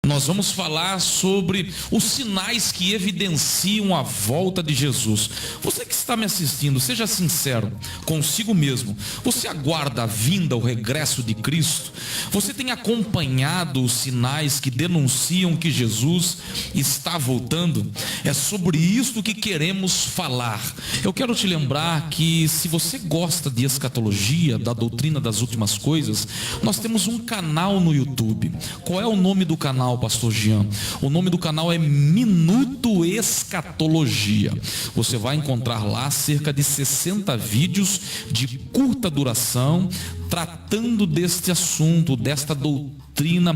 Nós vamos falar sobre os sinais que evidenciam a volta de Jesus. Você que está me assistindo, seja sincero consigo mesmo. Você aguarda a vinda, o regresso de Cristo? Você tem acompanhado os sinais que denunciam que Jesus está voltando? É sobre isso que queremos falar. Eu quero te lembrar que se você gosta de escatologia, da doutrina das últimas coisas, nós temos um canal no YouTube. Qual é o nome do canal, pastor Jean? O nome do canal é Minuto Escatologia. Você vai encontrar lá cerca de 60 vídeos de curta duração, tratando deste assunto, desta doutrina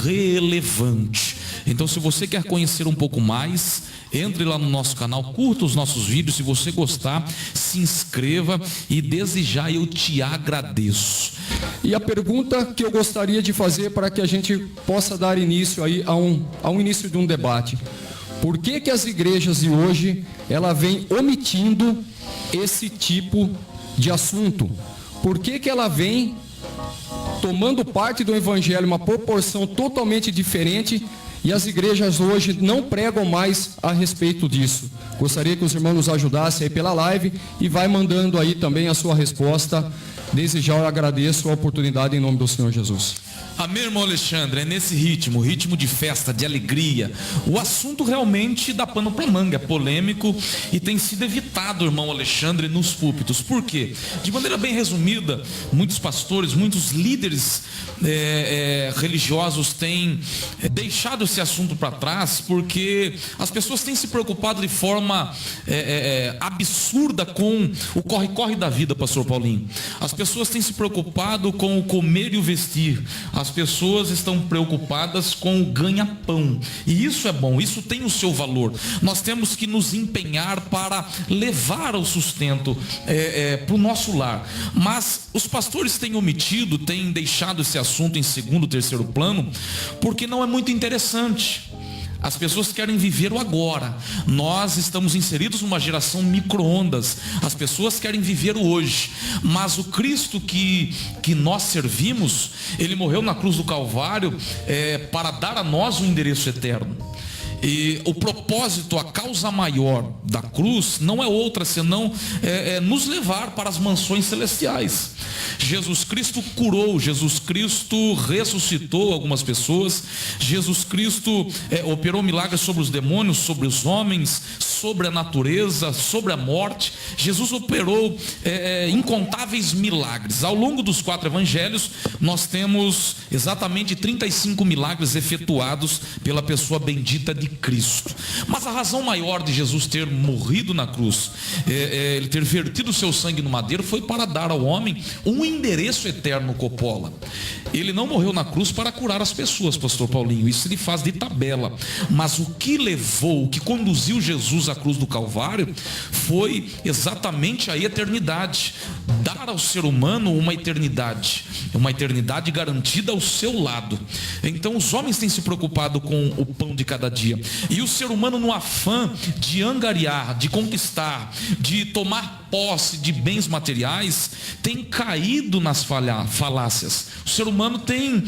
relevante. Então, se você quer conhecer um pouco mais, entre lá no nosso canal, curta os nossos vídeos. Se você gostar, se inscreva e desde já eu te agradeço. E a pergunta que eu gostaria de fazer para que a gente possa dar início aí a um início de um debate: por que as igrejas de hoje ela vem omitindo esse tipo de assunto? Por que ela vem tomando parte do evangelho uma proporção totalmente diferente e as igrejas hoje não pregam mais a respeito disso? Gostaria que os irmãos nos ajudassem aí pela live e vai mandando aí também a sua resposta. Desde já eu agradeço a oportunidade em nome do Senhor Jesus. Amém, irmão Alexandre? É nesse ritmo de festa, de alegria. O assunto realmente dá pano para manga, é polêmico e tem sido evitado, irmão Alexandre, nos púlpitos. Por quê? De maneira bem resumida, muitos pastores, muitos líderes religiosos têm deixado esse assunto para trás, porque as pessoas têm se preocupado de forma absurda com o corre-corre da vida, pastor Paulinho. As pessoas têm se preocupado com o comer e o vestir. As pessoas estão preocupadas com o ganha-pão. E isso é bom, isso tem o seu valor. Nós temos que nos empenhar para levar o sustento para o nosso lar. Mas os pastores têm omitido, têm deixado esse assunto em segundo, terceiro plano, porque não é muito interessante. As pessoas querem viver o agora. Nós estamos inseridos numa geração micro-ondas. As pessoas querem viver o hoje. Mas o Cristo que nós servimos, Ele morreu na cruz do Calvário para dar a nós um endereço eterno. E o propósito, a causa maior da cruz não é outra senão nos levar para as mansões celestiais. Jesus Cristo curou, Jesus Cristo ressuscitou algumas pessoas, Jesus Cristo operou milagres sobre os demônios, sobre os homens, sobre a natureza, sobre a morte. Jesus operou incontáveis milagres. Ao longo dos 4 evangelhos, nós temos exatamente 35 milagres efetuados pela pessoa bendita de Cristo. Mas a razão maior de Jesus ter morrido na cruz, ele ter vertido o seu sangue no madeiro, foi para dar ao homem um endereço eterno, Coppola. Ele não morreu na cruz para curar as pessoas, pastor Paulinho, isso ele faz de tabela. Mas o que levou, o que conduziu Jesus à cruz do Calvário, foi exatamente a eternidade. Dar ao ser humano uma eternidade garantida ao seu lado. Então os homens têm se preocupado com o pão de cada dia. E o ser humano, no afã de angariar, de conquistar, de tomar posse de bens materiais, tem caído nas falácias. O ser humano tem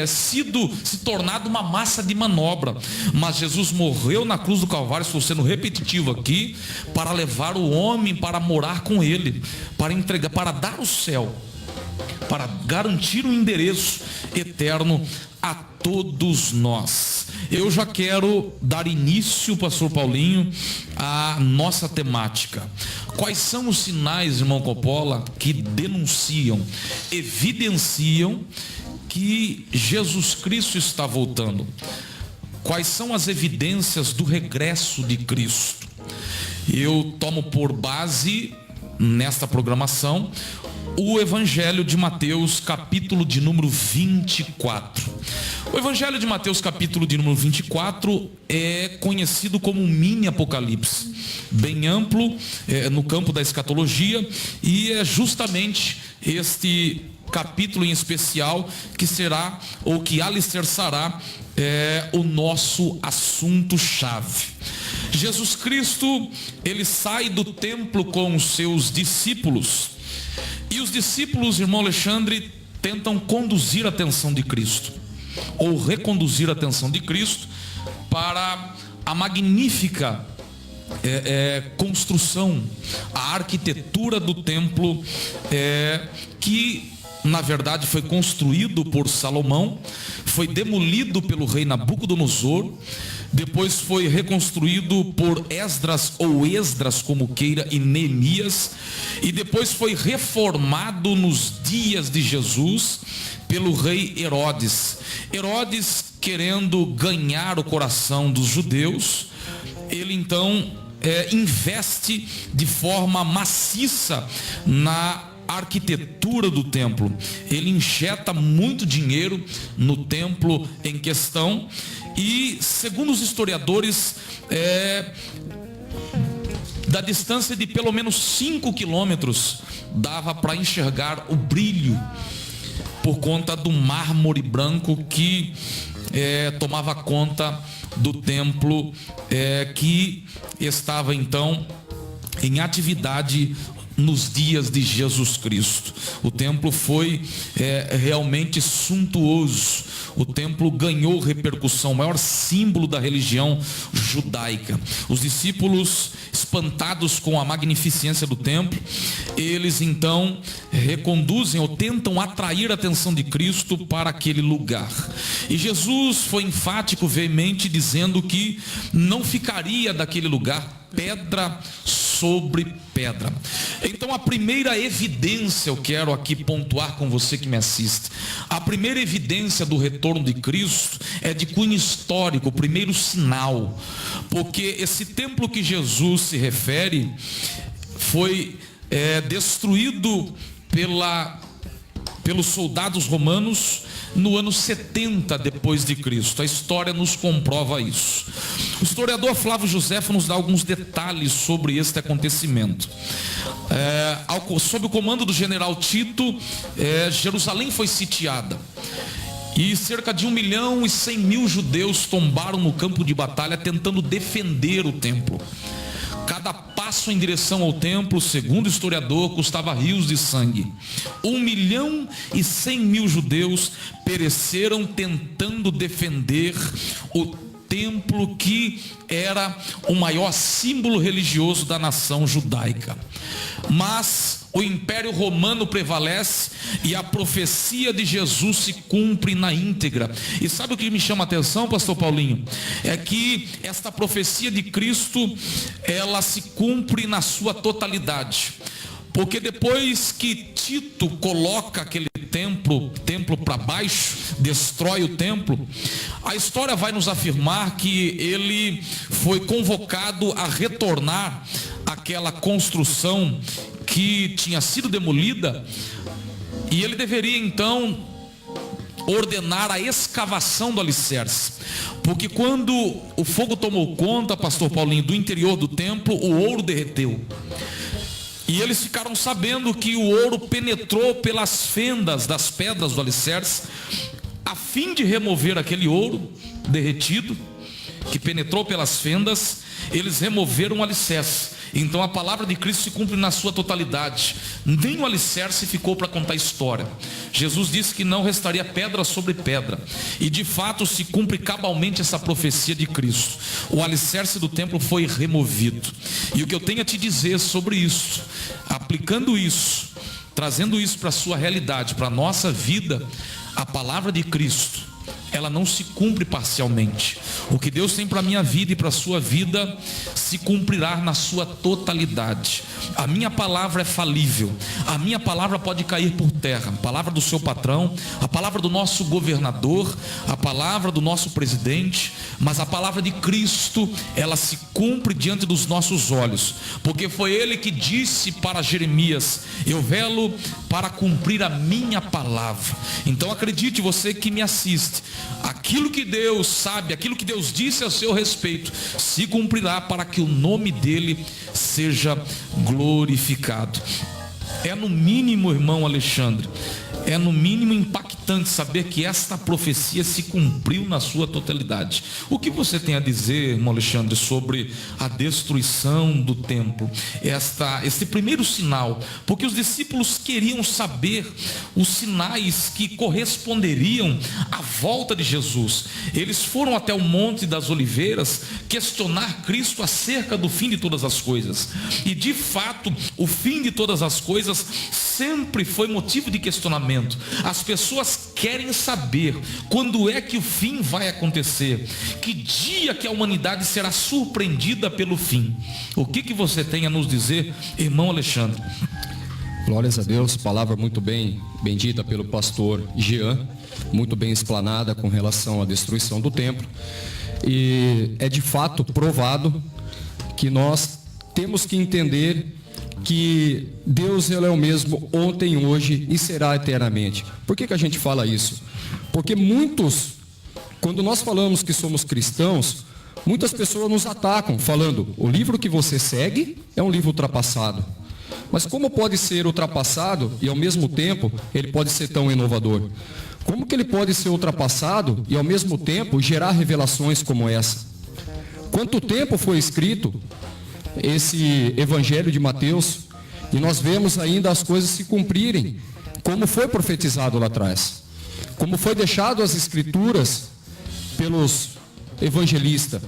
se tornado uma massa de manobra. Mas Jesus morreu na cruz do Calvário, estou sendo repetitivo aqui, para levar o homem para morar com Ele, para entregar, para dar o céu, para garantir um endereço eterno a todos nós. Eu já quero dar início, pastor Paulinho, à nossa temática. Quais são os sinais, irmão Coppola, que denunciam, evidenciam que Jesus Cristo está voltando? Quais são as evidências do regresso de Cristo? Eu tomo por base, nesta programação, o Evangelho de Mateus, capítulo de número 24. O Evangelho de Mateus, capítulo de número 24, é conhecido como um mini Apocalipse, bem amplo no campo da escatologia, e é justamente este capítulo em especial que será, ou que alicerçará o nosso assunto-chave. Jesus Cristo, ele sai do templo com os seus discípulos, e os discípulos, irmão Alexandre, tentam conduzir a atenção de Cristo. ou reconduzir a atenção de Cristo para a magnífica construção, a arquitetura do templo, que na verdade foi construído por Salomão, foi demolido pelo rei Nabucodonosor, depois foi reconstruído por Esdras, ou Esdras como queira, e Neemias, e depois foi reformado nos dias de Jesus pelo rei Herodes. Herodes, querendo ganhar o coração dos judeus, ele então investe de forma maciça na arquitetura do templo. Ele injeta muito dinheiro no templo em questão, e segundo os historiadores, da distância de pelo menos 5 quilômetros dava para enxergar o brilho, por conta do mármore branco que tomava conta do templo, que estava então em atividade nos dias de Jesus Cristo. O templo foi realmente suntuoso. O templo ganhou repercussão, o maior símbolo da religião judaica. Os discípulos, espantados com a magnificência do templo, eles então reconduzem ou tentam atrair a atenção de Cristo para aquele lugar. E Jesus foi enfático, veemente, dizendo que não ficaria daquele lugar pedra sobre pedra. Então, a primeira evidência, eu quero aqui pontuar com você que me assiste, a primeira evidência do retorno de Cristo é de cunho histórico, o primeiro sinal, porque esse templo que Jesus se refere foi destruído pelos soldados romanos no ano 70 depois de Cristo. A história nos comprova isso. O historiador Flávio Josefo nos dá alguns detalhes sobre este acontecimento. Sob o comando do general Tito, Jerusalém foi sitiada, e cerca de 1.100.000 judeus tombaram no campo de batalha tentando defender o templo. Cada passo em direção ao templo, segundo o historiador, custava rios de sangue. 1.100.000 judeus pereceram tentando defender o templo, que era o maior símbolo religioso da nação judaica. Mas o Império Romano prevalece e a profecia de Jesus se cumpre na íntegra. E sabe o que me chama a atenção, pastor Paulinho? É que esta profecia de Cristo, ela se cumpre na sua totalidade. Porque depois que Tito coloca aquele templo para baixo, destrói o templo, a história vai nos afirmar que ele foi convocado a retornar àquela construção que tinha sido demolida, e ele deveria então ordenar a escavação do alicerce, porque quando o fogo tomou conta, pastor Paulinho, do interior do templo, o ouro derreteu. E eles ficaram sabendo que o ouro penetrou pelas fendas das pedras do alicerce. A fim de remover aquele ouro derretido, que penetrou pelas fendas, eles removeram o alicerce. Então a palavra de Cristo se cumpre na sua totalidade. Nem o alicerce ficou para contar história. Jesus disse que não restaria pedra sobre pedra, e de fato se cumpre cabalmente essa profecia de Cristo. O alicerce do templo foi removido. E o que eu tenho a te dizer sobre isso, aplicando isso, trazendo isso para a sua realidade, para a nossa vida, a palavra de Cristo, ela não se cumpre parcialmente. O que Deus tem para a minha vida e para a sua vida se cumprirá na sua totalidade. A minha palavra é falível, a minha palavra pode cair por terra, a palavra do seu patrão, a palavra do nosso governador, a palavra do nosso presidente, mas a palavra de Cristo, ela se cumpre diante dos nossos olhos, porque foi ele que disse para Jeremias: eu velo para cumprir a minha palavra. Então acredite, você que me assiste, aquilo que Deus sabe, aquilo que Deus disse a seu respeito, se cumprirá para que o nome dele seja glorificado. É no mínimo, irmão Alexandre, é no mínimo impactante importante saber que esta profecia se cumpriu na sua totalidade. O que você tem a dizer, irmão Alexandre, sobre a destruição do templo? Este primeiro sinal, porque os discípulos queriam saber os sinais que corresponderiam à volta de Jesus. Eles foram até o Monte das Oliveiras questionar Cristo acerca do fim de todas as coisas. E de fato, o fim de todas as coisas sempre foi motivo de questionamento. As pessoas querem saber quando é que o fim vai acontecer, que dia que a humanidade será surpreendida pelo fim. O que você tem a nos dizer, irmão Alexandre? Glórias a Deus, palavra muito bem dita pelo pastor Jean, muito bem explanada com relação à destruição do templo. E é de fato provado que nós temos que entender que Deus ele é o mesmo ontem, hoje e será eternamente. Por que a gente fala isso? Porque quando nós falamos que somos cristãos, muitas pessoas nos atacam falando: o livro que você segue é um livro ultrapassado. Mas como pode ser ultrapassado e ao mesmo tempo ele pode ser tão inovador? Como que ele pode ser ultrapassado e ao mesmo tempo gerar revelações como essa? Quanto tempo foi escrito esse Evangelho de Mateus e nós vemos ainda as coisas se cumprirem, como foi profetizado lá atrás, como foi deixado as Escrituras pelos evangelistas.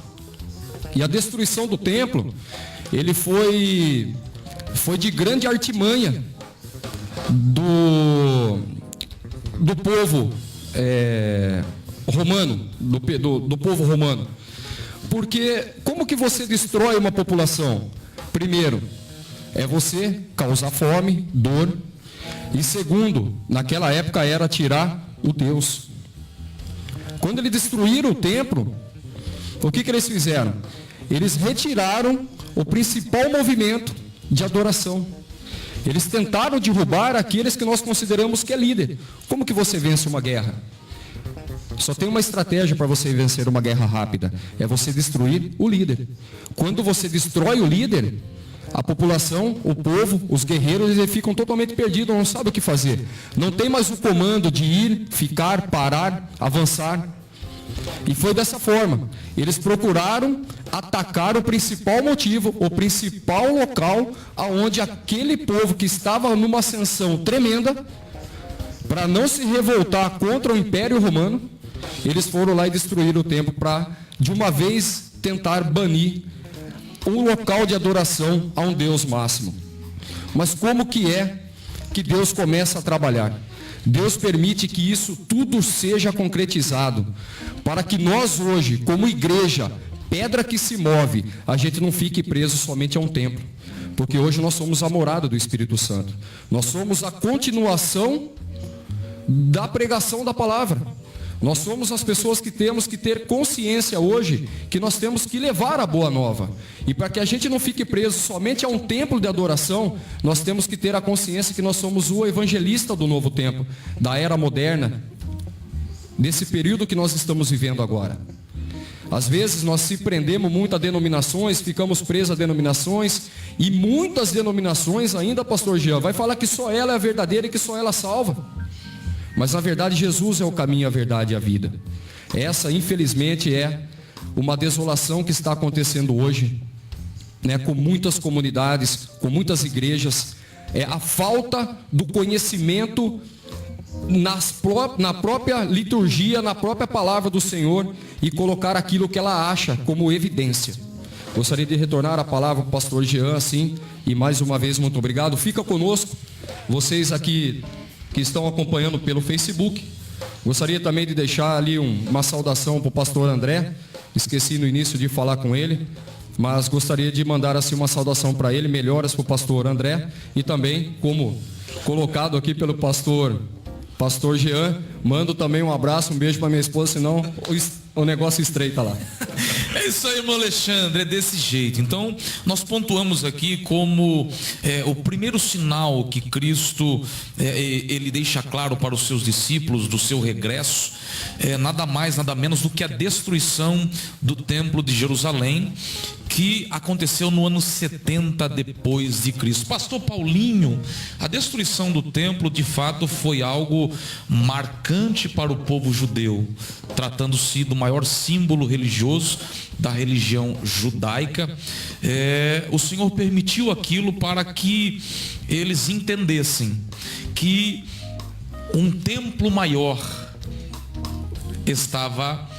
E a destruição do templo, ele foi de grande artimanha do povo romano, do povo romano. Porque como que você destrói uma população? Primeiro, é você causar fome, dor. E segundo, naquela época era tirar o Deus. Quando eles destruíram o templo, o que eles fizeram? Eles retiraram o principal movimento de adoração. Eles tentaram derrubar aqueles que nós consideramos que é líder. Como que você vence uma guerra? Só tem uma estratégia para você vencer uma guerra rápida: é você destruir o líder. Quando você destrói o líder, a população, o povo, os guerreiros, eles ficam totalmente perdidos, não sabem o que fazer. Não tem mais o comando de ir, ficar, parar, avançar. E foi dessa forma. Eles procuraram atacar o principal motivo, o principal local aonde aquele povo que estava numa ascensão tremenda, para não se revoltar contra o Império Romano, eles foram lá e destruíram o templo para, de uma vez, tentar banir um local de adoração a um Deus máximo. Mas como que é que Deus começa a trabalhar? Deus permite que isso tudo seja concretizado, para que nós hoje, como igreja, pedra que se move, a gente não fique preso somente a um templo. Porque hoje nós somos a morada do Espírito Santo. Nós somos a continuação da pregação da palavra. Nós somos as pessoas que temos que ter consciência hoje que nós temos que levar a boa nova. E para que a gente não fique preso somente a um templo de adoração, nós temos que ter a consciência que nós somos o evangelista do novo tempo, da era moderna, desse período que nós estamos vivendo agora. Às vezes nós se prendemos muito a denominações, ficamos presos a denominações, e muitas denominações ainda, pastor Jean, vai falar que só ela é a verdadeira e que só ela salva. Mas na verdade Jesus é o caminho, a verdade e a vida. Essa infelizmente é uma desolação que está acontecendo hoje, né, com muitas comunidades, com muitas igrejas. É a falta do conhecimento na própria liturgia, na própria palavra do Senhor, e colocar aquilo que ela acha como evidência. Gostaria de retornar a palavra para o pastor Jean, assim, e mais uma vez muito obrigado. Fica conosco, vocês aqui que estão acompanhando pelo Facebook. Gostaria também de deixar ali uma saudação para o pastor André. Esqueci no início de falar com ele, mas gostaria de mandar assim uma saudação para ele, melhoras para o pastor André, e também, como colocado aqui pelo pastor Jean, mando também um abraço, um beijo para minha esposa, senão o negócio estreita lá. É isso aí, irmão Alexandre, é desse jeito. Então, nós pontuamos aqui como o primeiro sinal que Cristo ele deixa claro para os seus discípulos do seu regresso, nada mais, nada menos do que a destruição do templo de Jerusalém, que aconteceu no ano 70 depois de Cristo. Pastor Paulinho, a destruição do templo de fato foi algo marcante para o povo judeu, tratando-se do maior símbolo religioso da religião judaica. O Senhor permitiu aquilo para que eles entendessem que um templo maior estava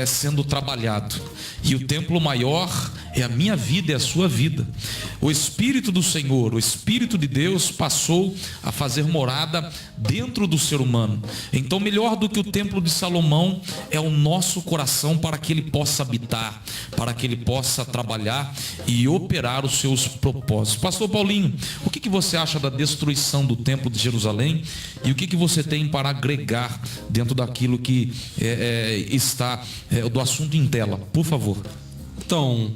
sendo trabalhado, e o templo maior é a minha vida, é a sua vida. O Espírito do Senhor, o Espírito de Deus passou a fazer morada dentro do ser humano. Então, melhor do que o templo de Salomão é o nosso coração, para que ele possa habitar, para que ele possa trabalhar e operar os seus propósitos. Pastor Paulinho, o que você acha da destruição do templo de Jerusalém, e o que você tem para agregar dentro daquilo que está do assunto em tela, por favor? Então,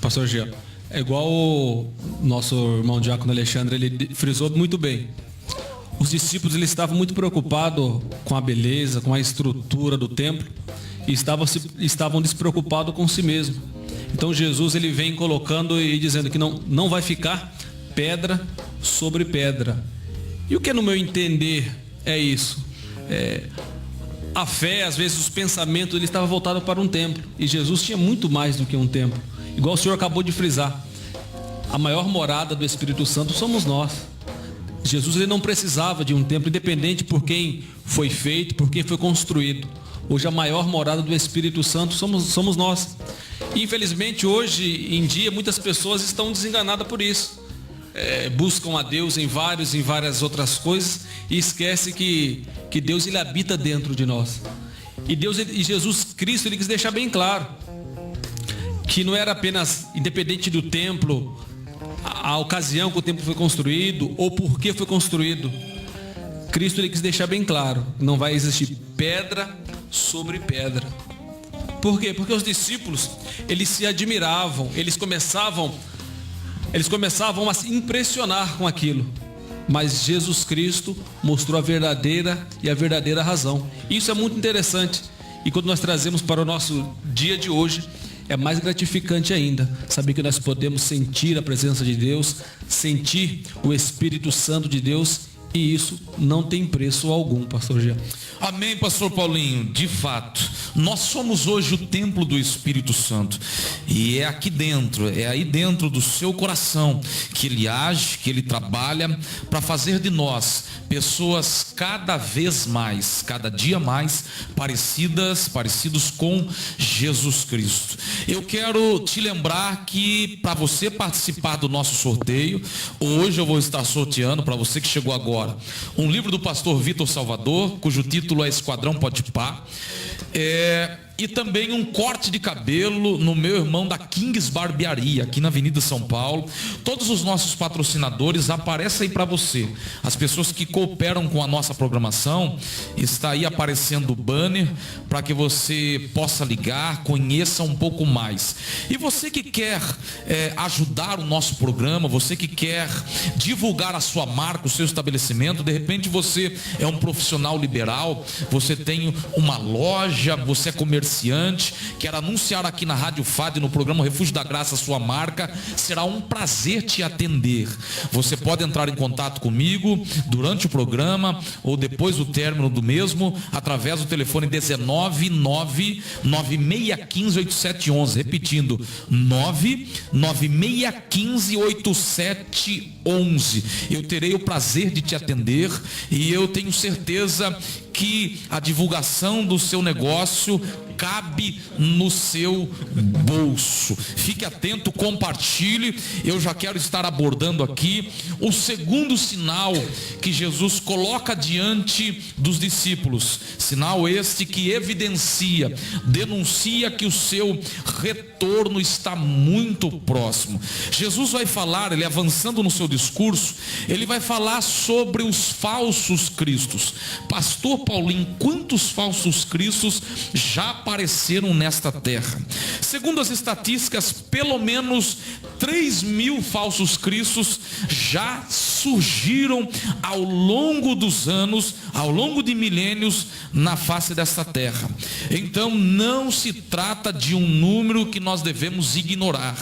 pastor Jean, é igual o nosso irmão diácono Alexandre, ele frisou muito bem. Os discípulos, eles estavam muito preocupados com a beleza, com a estrutura do templo, e estavam despreocupados com si mesmo. Então Jesus, ele vem colocando e dizendo que não vai ficar pedra sobre pedra. E o que no meu entender é isso? A fé, às vezes os pensamentos, ele estava voltado para um templo, e Jesus tinha muito mais do que um templo. Igual o senhor acabou de frisar, a maior morada do Espírito Santo somos nós. Jesus, ele não precisava de um templo, independente por quem foi feito, por quem foi construído. Hoje a maior morada do Espírito Santo somos nós. E, infelizmente, hoje em dia muitas pessoas estão desenganadas por isso. Buscam a Deus em várias outras coisas, e esquece que Deus, ele habita dentro de nós. E Jesus Cristo, ele quis deixar bem claro que não era apenas independente do templo, a ocasião que o templo foi construído ou por que foi construído. Cristo, ele quis deixar bem claro: não vai existir pedra sobre pedra. Por quê? Porque os discípulos, eles se admiravam, eles começavam a se impressionar com aquilo. Mas Jesus Cristo mostrou a verdadeira razão. Isso é muito interessante. E quando nós trazemos para o nosso dia de hoje, é mais gratificante ainda saber que nós podemos sentir a presença de Deus, sentir o Espírito Santo de Deus, e isso não tem preço algum, pastor Jean. Amém, pastor Paulinho. De fato, nós somos hoje o templo do Espírito Santo, e é aqui dentro, é aí dentro do seu coração que ele age, que ele trabalha para fazer de nós pessoas cada vez mais, cada dia mais parecidos com Jesus Cristo. Eu quero te lembrar que para você participar do nosso sorteio, hoje eu vou estar sorteando para você que chegou agora um livro do pastor Vitor Salvador, cujo título é Esquadrão Potipar, e também um corte de cabelo no meu irmão da Kings Barbearia, aqui na Avenida São Paulo. Todos os nossos patrocinadores aparecem aí para você. As pessoas que cooperam com a nossa programação, está aí aparecendo o banner para que você possa ligar, conheça um pouco mais. E você que quer ajudar o nosso programa, você que quer divulgar a sua marca, o seu estabelecimento, de repente você é um profissional liberal, você tem uma loja, você é comerciante, quer anunciar aqui na Rádio FAD, no programa Refúgio da Graça, a sua marca, será um prazer te atender. Você pode entrar em contato comigo durante o programa ou depois do término do mesmo, através do telefone 19996158711, repetindo, 996158711. Eu terei o prazer de te atender, e eu tenho certeza que a divulgação do seu negócio cabe no seu bolso. Fique atento, compartilhe. Eu já quero estar abordando aqui o segundo sinal que Jesus coloca diante dos discípulos. Sinal este que evidencia, denuncia que o seu retorno está muito próximo. Jesus vai falar, ele avançando no seu discurso, ele vai falar sobre os falsos cristos. Pastor Paulinho, quantos falsos cristos já apareceram nesta terra? Segundo as estatísticas, pelo menos 3.000 falsos cristos já surgiram ao longo dos anos, ao longo de milênios, na face desta terra. Então não se trata de um número que nós devemos ignorar.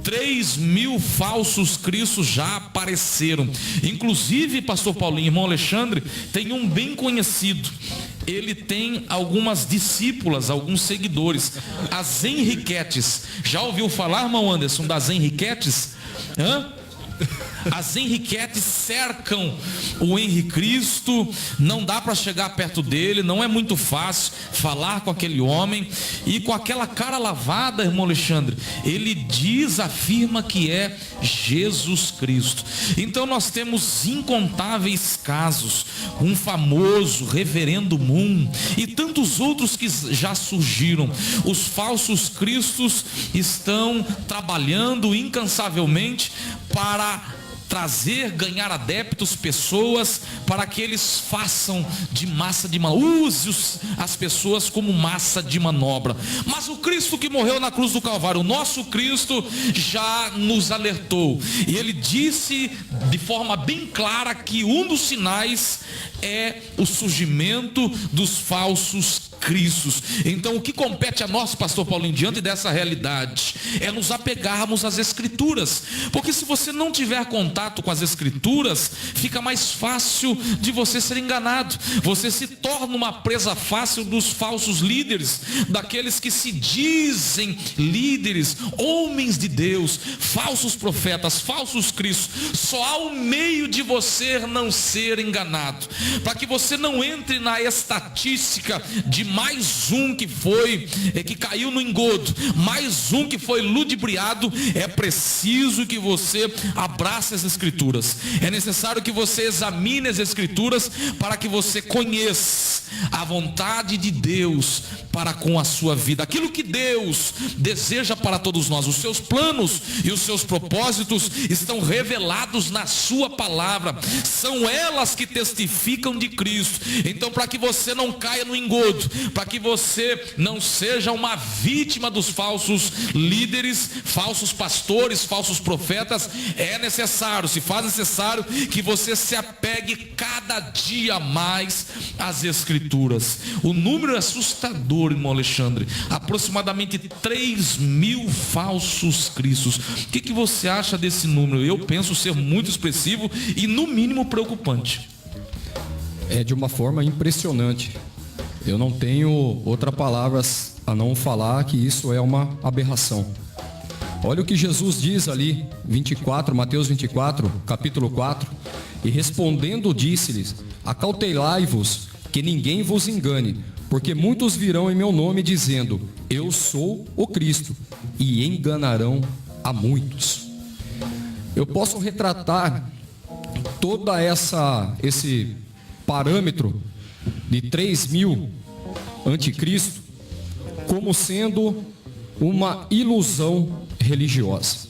3.000 falsos cristos já apareceram. Inclusive, pastor Paulinho, irmão Alexandre, tem um bem conhecido. Ele tem algumas discípulas, alguns seguidores, as Henriquetes. Já ouviu falar, irmão Anderson, das Henriquetes? As Henriquetes cercam o Henri Cristo, não dá para chegar perto dele, não é muito fácil falar com aquele homem, e com aquela cara lavada, irmão Alexandre, ele afirma que é Jesus Cristo. Então nós temos incontáveis casos, um famoso Reverendo Moon e tantos outros que já surgiram. Os falsos cristos estão trabalhando incansavelmente para ganhar adeptos, pessoas, para que eles façam de massa de manobra, use as pessoas como massa de manobra. Mas o Cristo que morreu na cruz do Calvário, o nosso Cristo, já nos alertou, e ele disse de forma bem clara que um dos sinais é o surgimento dos falsos cristos. Então o que compete a nós, pastor Paulinho, diante dessa realidade, é nos apegarmos às Escrituras, porque se você não tiver contato com as Escrituras, fica mais fácil de você ser enganado. Você se torna uma presa fácil dos falsos líderes, daqueles que se dizem líderes, homens de Deus, falsos profetas, falsos cristos. Só há um meio de você não ser enganado, para que você não entre na estatística de mais um que caiu no engodo, mais um que foi ludibriado. É preciso que você abrace as Escrituras, é necessário que você examine as Escrituras, para que você conheça a vontade de Deus para com a sua vida, aquilo que Deus deseja para todos nós. Os seus planos e os seus propósitos estão revelados na sua palavra, são elas que testificam de Cristo. Então, para que você não caia no engodo, para que você não seja uma vítima dos falsos líderes, falsos pastores, falsos profetas, é necessário, se faz necessário, que você se apegue cada dia mais às Escrituras. O número é assustador, irmão Alexandre, aproximadamente 3.000 falsos cristos. O que você acha desse número? Eu penso ser muito expressivo e no mínimo preocupante. É de uma forma impressionante. Eu não tenho outra palavra a não falar que isso é uma aberração. Olha o que Jesus diz ali, 24, Mateus 24, capítulo 4. E respondendo disse-lhes: acautelai-vos, que ninguém vos engane, porque muitos virão em meu nome dizendo: eu sou o Cristo, e enganarão a muitos. Eu posso retratar toda esse parâmetro de 3.000 anticristo como sendo uma ilusão religiosa.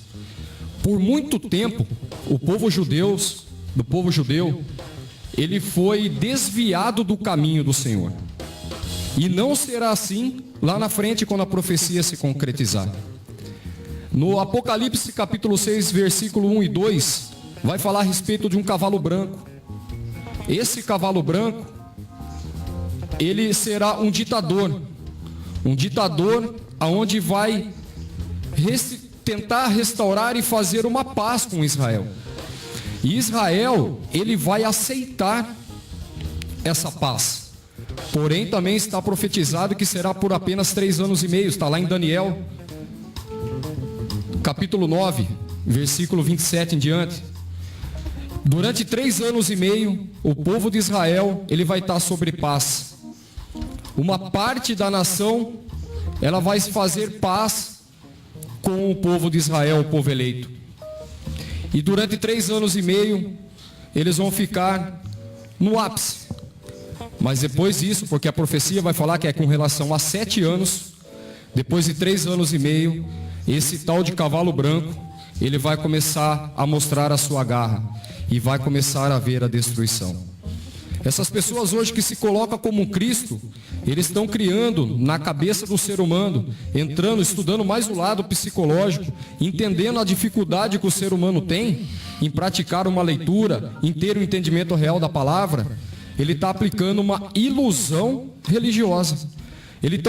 Por muito tempo, do povo judeu, ele foi desviado do caminho do Senhor. E não será assim lá na frente, quando a profecia se concretizar. No Apocalipse capítulo 6, versículo 1 e 2, vai falar a respeito de um cavalo branco. Esse cavalo branco, ele será um ditador aonde vai tentar restaurar e fazer uma paz com Israel. E Israel, ele vai aceitar essa paz. Porém, também está profetizado que será por apenas 3 anos e meio. Está lá em Daniel, capítulo 9, versículo 27 em diante. Durante 3 anos e meio, o povo de Israel, ele vai estar sobre paz. Uma parte da nação, ela vai fazer paz com o povo de Israel, o povo eleito. E durante 3 anos e meio, eles vão ficar no ápice. Mas depois disso, porque a profecia vai falar que é com relação a 7 anos, depois de 3 anos e meio, esse tal de cavalo branco, ele vai começar a mostrar a sua garra, e vai começar a haver a destruição. Essas pessoas hoje que se colocam como Cristo, eles estão criando na cabeça do ser humano, entrando, estudando mais o lado psicológico, entendendo a dificuldade que o ser humano tem em praticar uma leitura, em ter o entendimento real da palavra. Ele está aplicando uma ilusão religiosa. Eles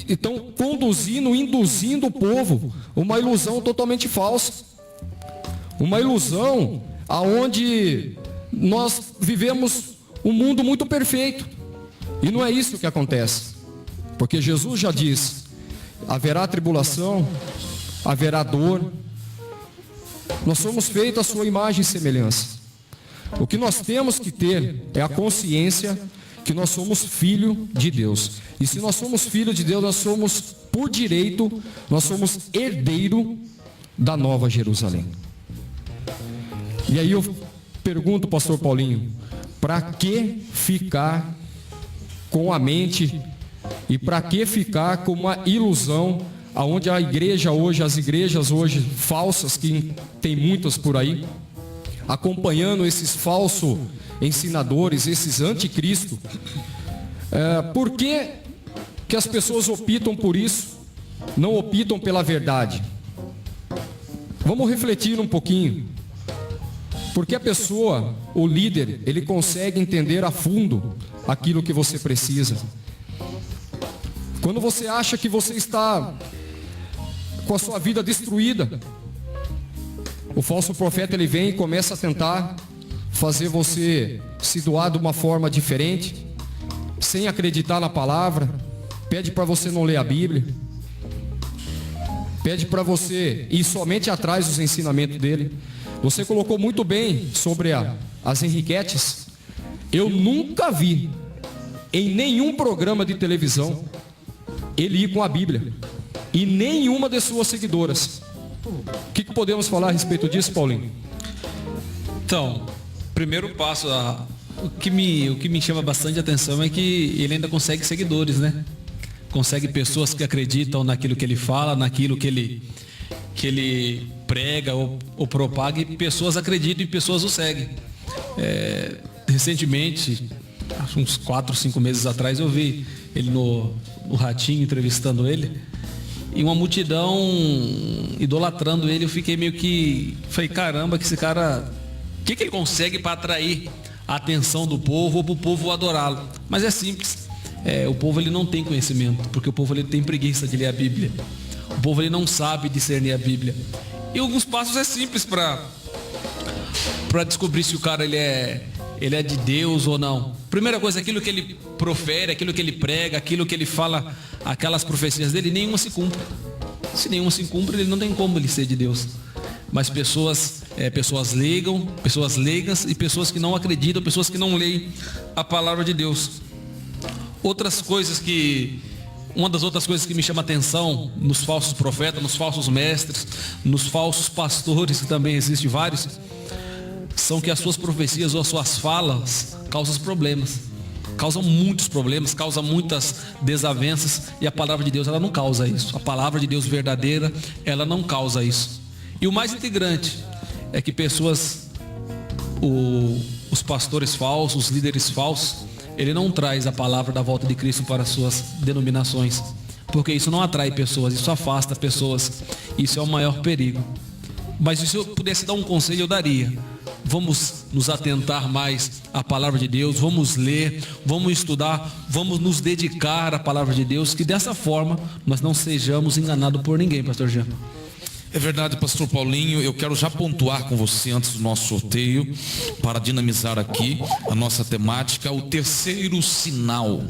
estão conduzindo, induzindo o povo uma ilusão totalmente falsa. Uma ilusão aonde nós vivemos um mundo muito perfeito. E não é isso que acontece. Porque Jesus já diz: haverá tribulação, haverá dor. Nós somos feitos à sua imagem e semelhança. O que nós temos que ter é a consciência que nós somos filho de Deus. E se nós somos filho de Deus, nós somos, por direito, nós somos herdeiro da Nova Jerusalém. E aí eu pergunto, pastor Paulinho, para que ficar com a mente e para que ficar com uma ilusão aonde a igreja hoje, as igrejas hoje falsas, que tem muitas por aí, acompanhando esses falsos ensinadores, esses anticristo? Por que as pessoas optam por isso, não optam pela verdade? Vamos refletir um pouquinho. Porque a pessoa, o líder, ele consegue entender a fundo aquilo que você precisa. Quando você acha que você está com a sua vida destruída, o falso profeta, ele vem e começa a tentar fazer você se doar de uma forma diferente, sem acreditar na palavra, pede para você não ler a Bíblia, pede para você ir somente atrás dos ensinamentos dele. Você colocou muito bem sobre as Henriquetes. Eu nunca vi em nenhum programa de televisão ele ir com a Bíblia, e nenhuma de suas seguidoras. O que podemos falar a respeito disso, Paulinho? Então, primeiro passo, o que me chama bastante atenção é que ele ainda consegue seguidores, né? Consegue pessoas que acreditam naquilo que ele fala, naquilo que ele prega ou propaga, e pessoas acreditam e pessoas o seguem. Recentemente, uns 4, 5 meses atrás, eu vi ele no Ratinho entrevistando ele, e uma multidão idolatrando ele. Eu fiquei meio que... Falei, caramba, que esse cara... O que ele consegue para atrair a atenção do povo ou para o povo adorá-lo? Mas é simples. O povo, ele não tem conhecimento, porque o povo, ele tem preguiça de ler a Bíblia. O povo, ele não sabe discernir a Bíblia. E alguns passos é simples para descobrir se o cara ele é de Deus ou não. Primeira coisa, aquilo que ele profere, aquilo que ele prega, aquilo que ele fala, aquelas profecias dele, nenhuma se cumpre. Se nenhuma se cumpre, ele não tem como ele ser de Deus. Mas pessoas leigas e pessoas que não acreditam, pessoas que não leem a palavra de Deus. Uma das outras coisas que me chama a atenção nos falsos profetas, nos falsos mestres, nos falsos pastores, que também existem vários, são que as suas profecias ou as suas falas causam problemas. Causam muitos problemas, causam muitas desavenças, e a palavra de Deus, ela não causa isso. A palavra de Deus verdadeira, ela não causa isso. E o mais integrante é que os pastores falsos, os líderes falsos, ele não traz a palavra da volta de Cristo para as suas denominações, porque isso não atrai pessoas, isso afasta pessoas. Isso é o maior perigo. Mas se eu pudesse dar um conselho, eu daria: vamos nos atentar mais à palavra de Deus, vamos ler, vamos estudar, vamos nos dedicar à palavra de Deus, que dessa forma nós não sejamos enganados por ninguém, pastor Jean. É verdade, pastor Paulinho. Eu quero já pontuar com você, antes do nosso sorteio, para dinamizar aqui a nossa temática, o terceiro sinal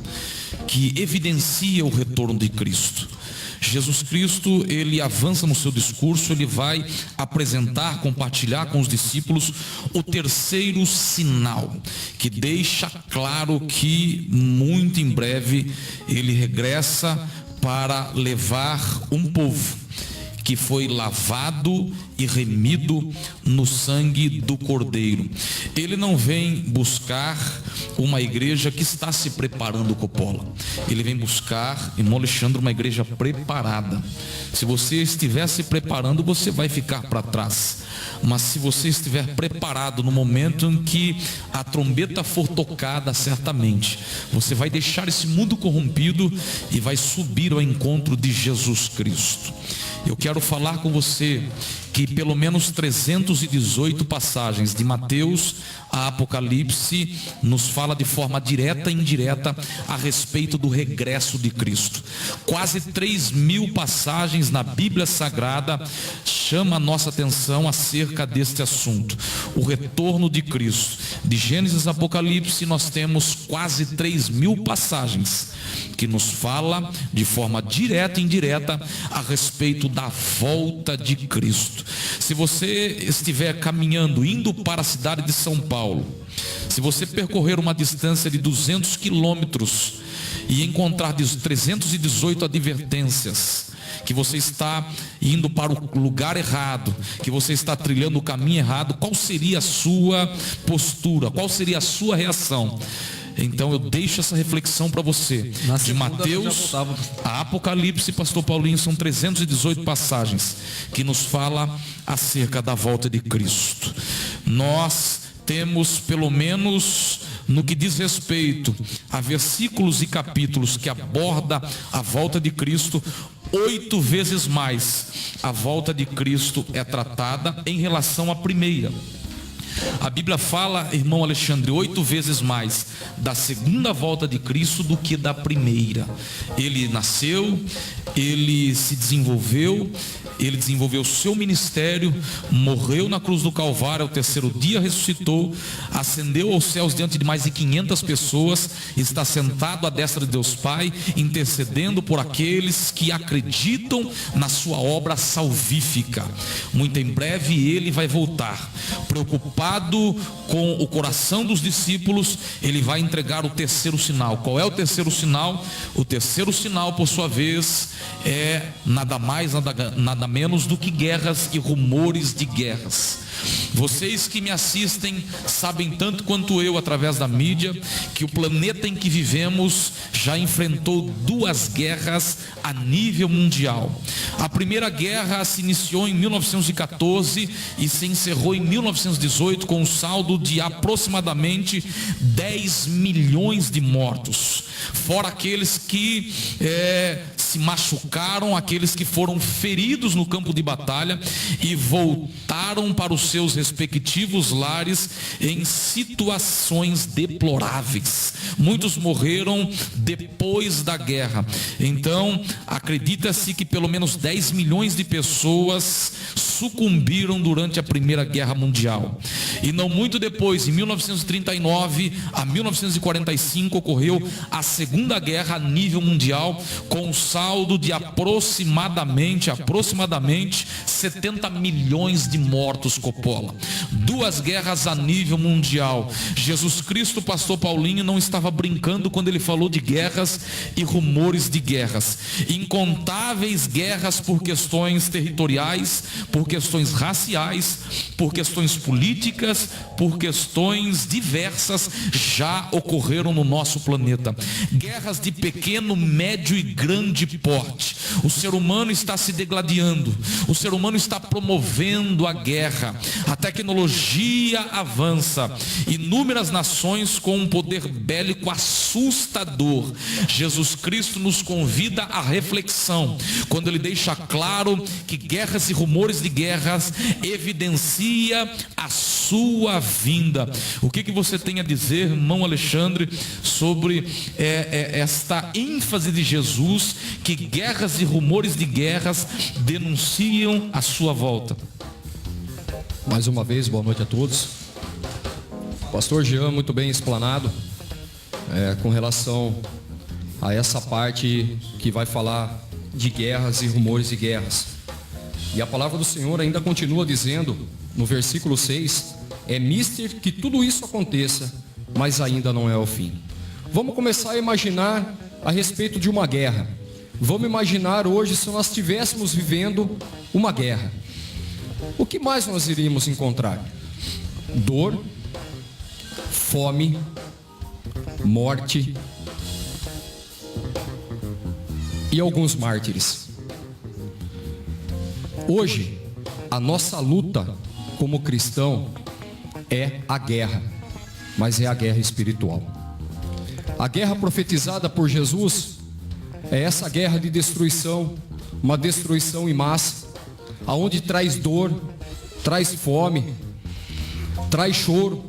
que evidencia o retorno de Cristo. Jesus Cristo, ele avança no seu discurso, ele vai apresentar, compartilhar com os discípulos o terceiro sinal, que deixa claro que muito em breve ele regressa para levar um povo que foi lavado e remido no sangue do Cordeiro. Ele não vem buscar uma igreja que está se preparando, Coppola. Ele vem buscar, irmão Alexandre, uma igreja preparada. Se você estiver se preparando, você vai ficar para trás. Mas se você estiver preparado no momento em que a trombeta for tocada, certamente você vai deixar esse mundo corrompido e vai subir ao encontro de Jesus Cristo. Eu quero falar com você que pelo menos 318 passagens de Mateus a Apocalipse nos fala de forma direta e indireta a respeito do regresso de Cristo. Quase 3.000 passagens na Bíblia Sagrada chama a nossa atenção acerca deste assunto, o retorno de Cristo. De Gênesis a Apocalipse nós temos quase 3.000 passagens que nos fala de forma direta e indireta a respeito da volta de Cristo. Se você estiver caminhando, indo para a cidade de São Paulo, se você percorrer uma distância de 200 quilômetros e encontrar 318 advertências, que você está indo para o lugar errado, que você está trilhando o caminho errado, qual seria a sua postura? Qual seria a sua reação? Então eu deixo essa reflexão para você. De Mateus a Apocalipse, pastor Paulinho, são 318 passagens que nos fala acerca da volta de Cristo. Nós temos pelo menos, no que diz respeito a versículos e capítulos que aborda a volta de Cristo, 8 vezes mais a volta de Cristo é tratada em relação à primeira. A Bíblia fala, irmão Alexandre, 8 vezes mais da segunda volta de Cristo do que da primeira. Ele nasceu, ele se desenvolveu, ele desenvolveu o seu ministério, morreu na cruz do Calvário, ao terceiro dia ressuscitou, ascendeu aos céus diante de mais de 500 pessoas, está sentado à destra de Deus Pai, intercedendo por aqueles que acreditam na sua obra salvífica. Muito em breve ele vai voltar, preocupado com o coração dos discípulos, ele vai entregar o terceiro sinal. Qual é o terceiro sinal? O terceiro sinal, por sua vez, é nada mais, nada menos do que guerras e rumores de guerras. Vocês que me assistem sabem tanto quanto eu, através da mídia, que o planeta em que vivemos já enfrentou 2 guerras a nível mundial. A primeira guerra se iniciou em 1914 e se encerrou em 1918 com um saldo de aproximadamente 10 milhões de mortos, fora aqueles que se machucaram, aqueles que foram feridos no campo de batalha e voltaram para os seus respectivos lares em situações deploráveis. Muitos morreram depois da guerra. Então, acredita-se que pelo menos 10 milhões de pessoas sucumbiram durante a Primeira Guerra Mundial. E não muito depois, em 1939 a 1945, ocorreu a Segunda Guerra a nível mundial, com um saldo de aproximadamente 70 milhões de mortos, Coppola. 2 guerras a nível mundial. Jesus Cristo, pastor Paulinho, não estava brincando quando ele falou de guerras e rumores de guerras. Incontáveis guerras por questões territoriais, por questões raciais, por questões políticas, por questões diversas já ocorreram no nosso planeta. Guerras de pequeno, médio e grande porte. O ser humano está se degladiando, o ser humano está promovendo a guerra. A tecnologia avança, inúmeras nações com um poder bélico assustador. Jesus Cristo nos convida à reflexão, quando ele deixa claro que guerras e rumores de guerras evidencia a sua vinda. O que você tem a dizer, irmão Alexandre, sobre esta ênfase de Jesus, que guerras e rumores de guerras denunciam a sua volta? Mais uma vez, boa noite a todos. Pastor Jean, muito bem explanado com relação a essa parte que vai falar de guerras e rumores de guerras. E a palavra do Senhor ainda continua dizendo, no versículo 6, é mister que tudo isso aconteça, mas ainda não é o fim. Vamos começar a imaginar a respeito de uma guerra. Vamos imaginar hoje se nós estivéssemos vivendo uma guerra. O que mais nós iríamos encontrar? Dor, fome, morte e alguns mártires. Hoje, a nossa luta como cristão é a guerra, mas é a guerra espiritual. A guerra profetizada por Jesus é essa guerra de destruição, uma destruição em massa, aonde traz dor, traz fome, traz choro,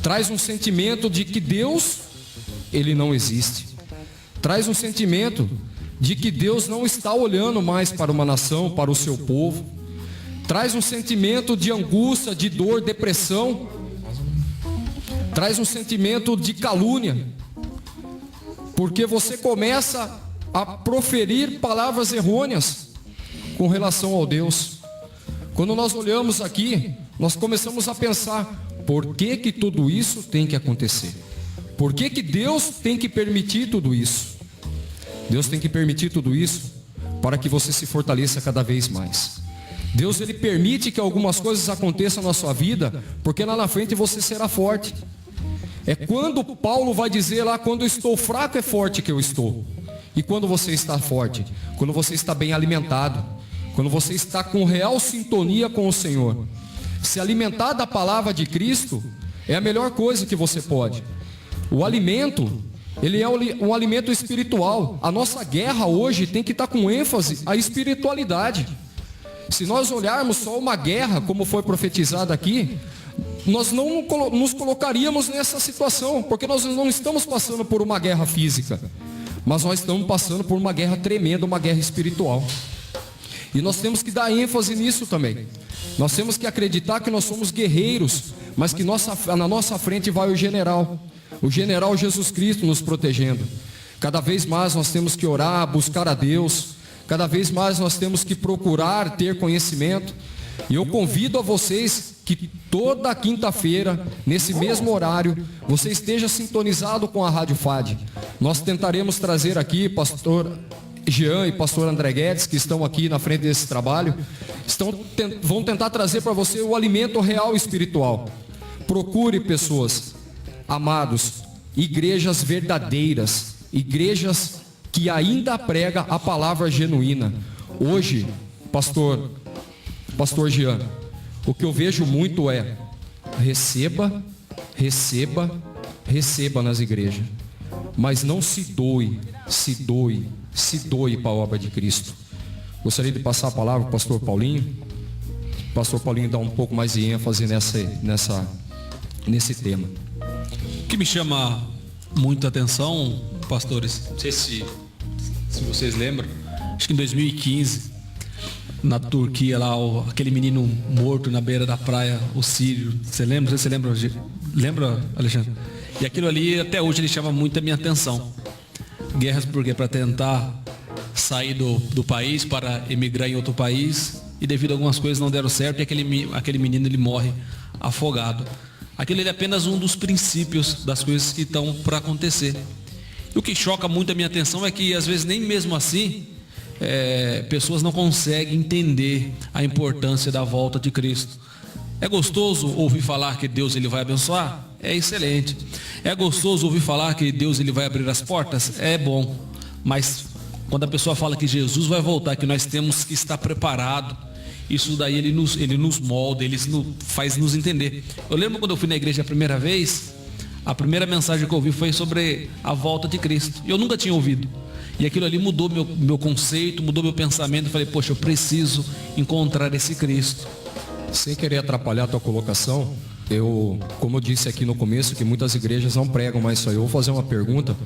traz um sentimento de que Deus, Ele não existe. Traz um sentimento de que Deus não está olhando mais para uma nação, para o seu povo. Traz um sentimento de angústia, de dor, depressão. Traz um sentimento de calúnia. Porque você começa a proferir palavras errôneas com relação ao Deus. Quando nós olhamos aqui, nós começamos a pensar: por que que tudo isso tem que acontecer? Por que que Deus tem que permitir tudo isso? Deus tem que permitir tudo isso para que você se fortaleça cada vez mais. Deus, Ele permite que algumas coisas aconteçam na sua vida, porque lá na frente você será forte. É quando Paulo vai dizer lá: quando eu estou fraco é forte que eu estou. E quando você está forte? Quando você está bem alimentado, quando você está com real sintonia com o Senhor. Se alimentar da palavra de Cristo é a melhor coisa que você pode. O alimento, ele é um alimento espiritual. A nossa guerra hoje tem que estar com ênfase à espiritualidade. Se nós olharmos só uma guerra, como foi profetizado aqui, nós não nos colocaríamos nessa situação, porque nós não estamos passando por uma guerra física, mas nós estamos passando por uma guerra tremenda, uma guerra espiritual. E nós temos que dar ênfase nisso também. Nós temos que acreditar que nós somos guerreiros, mas que na nossa frente vai o general Jesus Cristo nos protegendo. Cada vez mais nós temos que orar, buscar a Deus. Cada vez mais nós temos que procurar ter conhecimento. E eu convido a vocês que toda quinta-feira, nesse mesmo horário, você esteja sintonizado com a Rádio FAD. Nós tentaremos trazer aqui pastor Jean e pastor André Guedes, que estão aqui na frente desse trabalho, vão tentar trazer para você o alimento real espiritual. Procure pessoas, amados, igrejas verdadeiras, igrejas que ainda pregam a palavra genuína. Hoje, pastor Jean, o que eu vejo muito é: receba nas igrejas, mas não se doe para a obra de Cristo. Gostaria de passar a palavra para o pastor Paulinho. O pastor Paulinho dá um pouco mais de ênfase nesse tema. O que me chama muita atenção, pastores, não sei se vocês lembram, acho que em 2015, na Turquia lá, aquele menino morto na beira da praia, o sírio, você lembra? Você lembra, Alexandre? E aquilo ali, até hoje, ele chama muito a minha atenção. Guerras porque para tentar sair do país, para emigrar em outro país, e devido a algumas coisas não deram certo, e aquele menino ele morre afogado. Aquilo é apenas um dos princípios das coisas que estão para acontecer. E o que choca muito a minha atenção é que às vezes nem mesmo assim pessoas não conseguem entender a importância da volta de Cristo. É gostoso ouvir falar que Deus ele vai abençoar? É excelente. É gostoso ouvir falar que Deus ele vai abrir as portas? É bom. Mas quando a pessoa fala que Jesus vai voltar, que nós temos que estar preparado, isso daí ele nos molda, ele faz nos entender. Eu lembro quando eu fui na igreja a primeira vez, a primeira mensagem que eu ouvi foi sobre a volta de Cristo. Eu nunca tinha ouvido. E aquilo ali mudou meu conceito, mudou meu pensamento. Eu falei: poxa, eu preciso encontrar esse Cristo. Sem querer atrapalhar a tua colocação, como eu disse aqui no começo, que muitas igrejas não pregam mais isso aí. Eu vou fazer uma pergunta.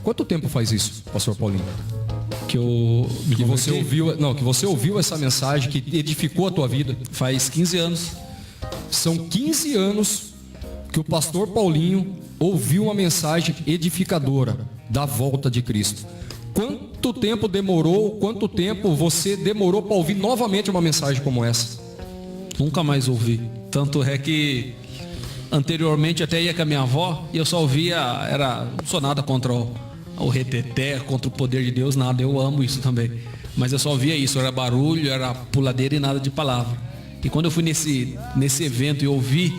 Quanto tempo faz isso, pastor Paulinho? Que você ouviu essa mensagem que edificou a tua vida? Faz 15 anos. São 15 anos que o pastor Paulinho ouviu uma mensagem edificadora da volta de Cristo. Quanto tempo você demorou para ouvir novamente uma mensagem como essa? Nunca mais ouvi. Tanto é que anteriormente até ia com a minha avó e eu só ouvia, não sou nada contra o reteté, contra o poder de Deus, nada, eu amo isso também. Mas eu só ouvia isso, era barulho, era puladeira e nada de palavra. E quando eu fui nesse evento e ouvi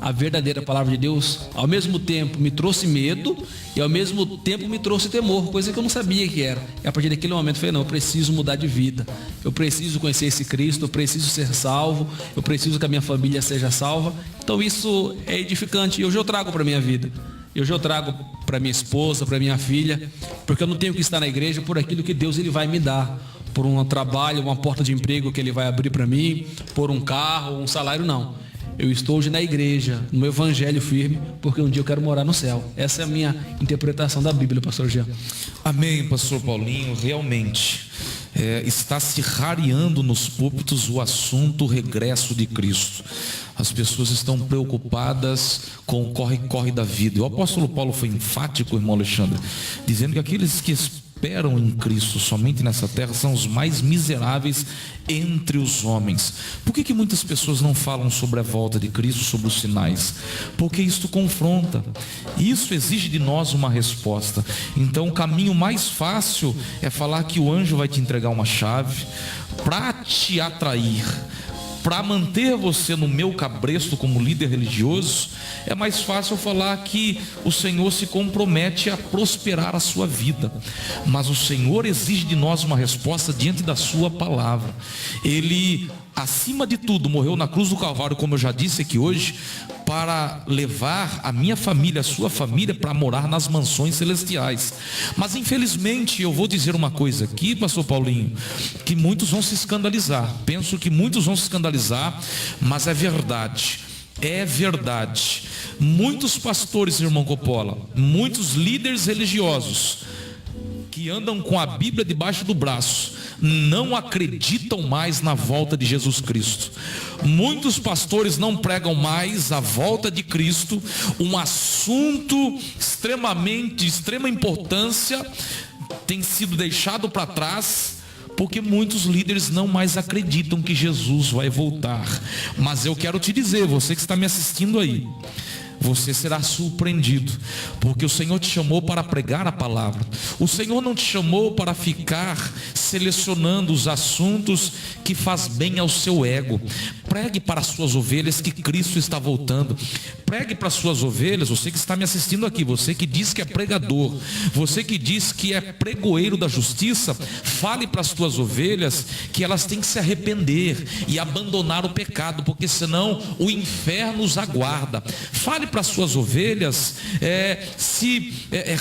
a verdadeira palavra de Deus, ao mesmo tempo me trouxe medo e ao mesmo tempo me trouxe temor, coisa que eu não sabia que era. E a partir daquele momento eu falei, não, eu preciso mudar de vida, eu preciso conhecer esse Cristo, eu preciso ser salvo, eu preciso que a minha família seja salva. Então isso é edificante e hoje eu trago para a minha vida. E hoje eu trago para minha esposa, para minha filha, porque eu não tenho que estar na igreja por aquilo que Deus ele vai me dar, por um trabalho, uma porta de emprego que ele vai abrir para mim, por um carro, um salário, não. Eu estou hoje na igreja, no evangelho firme, porque um dia eu quero morar no céu. Essa é a minha interpretação da Bíblia, pastor Jean. Amém, pastor Paulinho, realmente. Está se rareando nos púlpitos o assunto regresso de Cristo. As pessoas estão preocupadas com o corre-corre da vida. E o apóstolo Paulo foi enfático, irmão Alexandre, dizendo que aqueles que esperam em Cristo somente nessa terra são os mais miseráveis entre os homens. Por que muitas pessoas não falam sobre a volta de Cristo, sobre os sinais? Porque isto confronta, isso exige de nós uma resposta. Então o caminho mais fácil é falar que o anjo vai te entregar uma chave para te atrair, para manter você no meu cabresto como líder religioso. É mais fácil falar que o Senhor se compromete a prosperar a sua vida, mas o Senhor exige de nós uma resposta diante da sua palavra. Ele, acima de tudo, morreu na cruz do Calvário, como eu já disse aqui hoje, para levar a minha família, a sua família, para morar nas mansões celestiais. Mas infelizmente eu vou dizer uma coisa aqui, pastor Paulinho, que muitos vão se escandalizar. Penso que muitos vão se escandalizar, mas é verdade. É verdade. Muitos pastores, irmão Coppola, muitos líderes religiosos que andam com a Bíblia debaixo do braço, não acreditam mais na volta de Jesus Cristo. Muitos pastores não pregam mais a volta de Cristo, um assunto de extrema importância tem sido deixado para trás, porque muitos líderes não mais acreditam que Jesus vai voltar. Mas eu quero te dizer, você que está me assistindo aí, você será surpreendido, porque o Senhor te chamou para pregar a palavra. O Senhor não te chamou para ficar selecionando os assuntos que faz bem ao seu ego. Pregue para as suas ovelhas que Cristo está voltando. Pregue para as suas ovelhas, você que está me assistindo aqui, você que diz que é pregador, você que diz que é pregoeiro da justiça, fale para as suas ovelhas que elas têm que se arrepender e abandonar o pecado, porque senão o inferno os aguarda. Fale para as suas ovelhas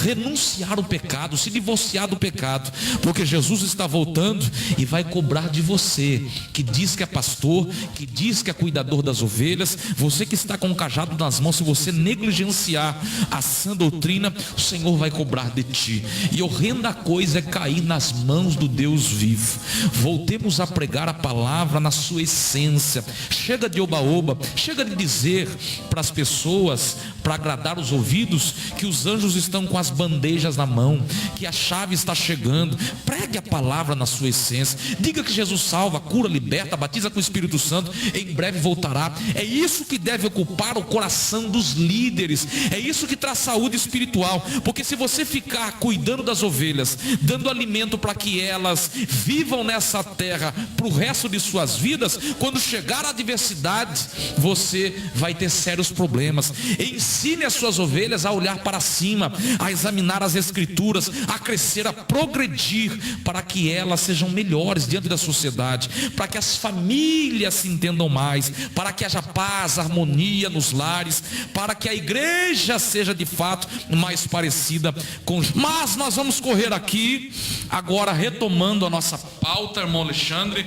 renunciar ao pecado, se divorciar do pecado, porque Jesus está voltando e vai cobrar de você, que diz que é pastor, que diz que é cuidador das ovelhas. Você que está com o cajado nas mãos, se você negligenciar a sã doutrina, o Senhor vai cobrar de ti. E horrenda coisa é cair nas mãos do Deus vivo. Voltemos a pregar a palavra na sua essência. Chega de oba-oba, chega de dizer para as pessoas, para agradar os ouvidos, que os anjos estão com as bandejas na mão, que a chave está chegando. Pregue a palavra na sua essência. Diga que Jesus salva, cura, liberta, batiza com o Espírito Santo, em breve voltará. É isso que deve ocupar o coração dos líderes. É isso que traz saúde espiritual. Porque se você ficar cuidando das ovelhas, dando alimento para que elas vivam nessa terra para o resto de suas vidas, quando chegar a adversidade, você vai ter sérios problemas. Ensine as suas ovelhas a olhar para cima, a examinar as escrituras, a crescer, a progredir, para que elas sejam melhores diante da sociedade, para que as famílias se entendam mais, para que haja paz, harmonia nos lares, para que a igreja seja de fato mais parecida com... Mas nós vamos correr aqui, agora retomando a nossa pauta, irmão Alexandre.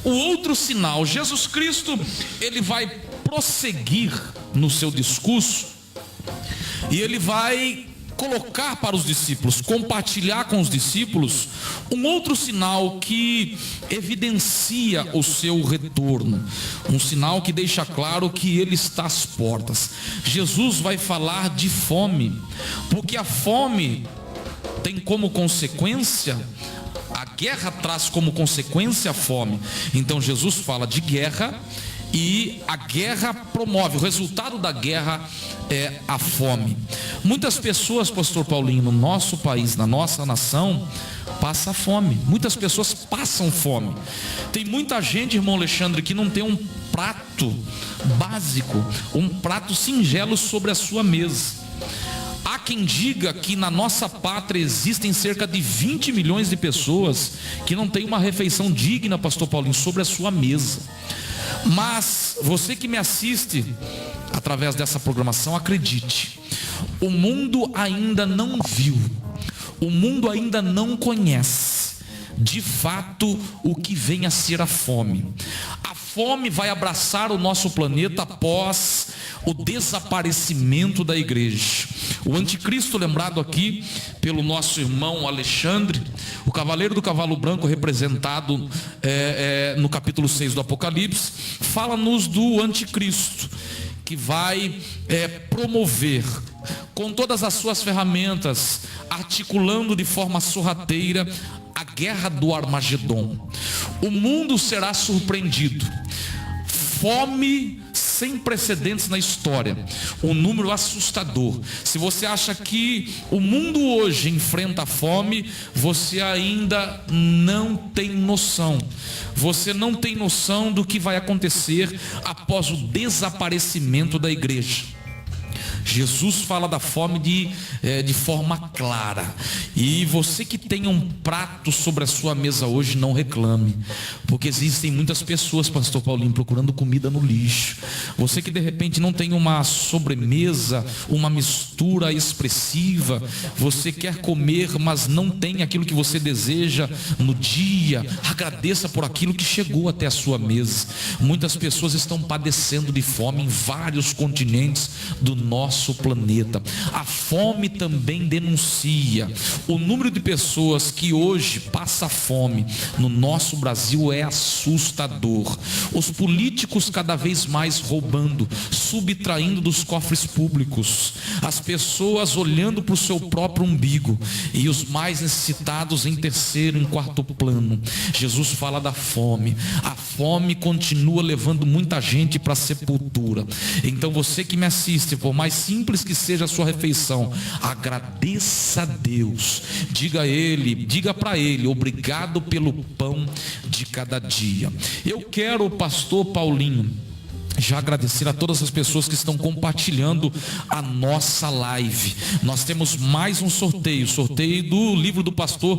O outro sinal, Jesus Cristo, ele vai prosseguir no seu discurso e ele vai colocar para os discípulos, compartilhar com os discípulos um outro sinal que evidencia o seu retorno, um sinal que deixa claro que ele está às portas. Jesus vai falar de fome, porque a fome tem como consequência, a guerra traz como consequência a fome. Então Jesus fala de guerra e a guerra promove, o resultado da guerra é a fome. Muitas pessoas, pastor Paulinho, no nosso país, na nossa nação, passam fome. Muitas pessoas passam fome. Tem muita gente, irmão Alexandre, que não tem um prato básico, um prato singelo sobre a sua mesa. Há quem diga que na nossa pátria existem cerca de 20 milhões de pessoas que não têm uma refeição digna, pastor Paulinho, sobre a sua mesa. Mas você que me assiste através dessa programação, acredite, o mundo ainda não viu, o mundo ainda não conhece de fato o que vem a ser a fome. A fome vai abraçar o nosso planeta após o desaparecimento da igreja. O anticristo, lembrado aqui pelo nosso irmão Alexandre, o cavaleiro do cavalo branco, representado no capítulo 6 do Apocalipse, fala-nos do anticristo, que vai promover com todas as suas ferramentas, articulando de forma sorrateira a guerra do Armagedon. O mundo será surpreendido. Fome sem precedentes na história, um número assustador. Se você acha que o mundo hoje enfrenta a fome, você ainda não tem noção. Você não tem noção do que vai acontecer após o desaparecimento da igreja. Jesus fala da fome de forma clara. E você que tem um prato sobre a sua mesa hoje, não reclame, porque existem muitas pessoas, pastor Paulinho, procurando comida no lixo. Você que de repente não tem uma sobremesa, uma mistura expressiva, você quer comer, mas não tem aquilo que você deseja no dia, agradeça por aquilo que chegou até a sua mesa. Muitas pessoas estão padecendo de fome em vários continentes do nosso planeta. A fome também denuncia. O número de pessoas que hoje passa fome no nosso Brasil é assustador. Os políticos cada vez mais roubando, subtraindo dos cofres públicos, as pessoas olhando para o seu próprio umbigo e os mais necessitados em terceiro, em quarto plano. Jesus fala da fome. A fome continua levando muita gente para a sepultura. Então você que me assiste, por mais simples que seja a sua refeição, agradeça a Deus, diga para Ele, obrigado pelo pão de cada dia. Eu quero, pastor Paulinho, já agradecer a todas as pessoas que estão compartilhando a nossa live. Nós temos mais um sorteio do livro do pastor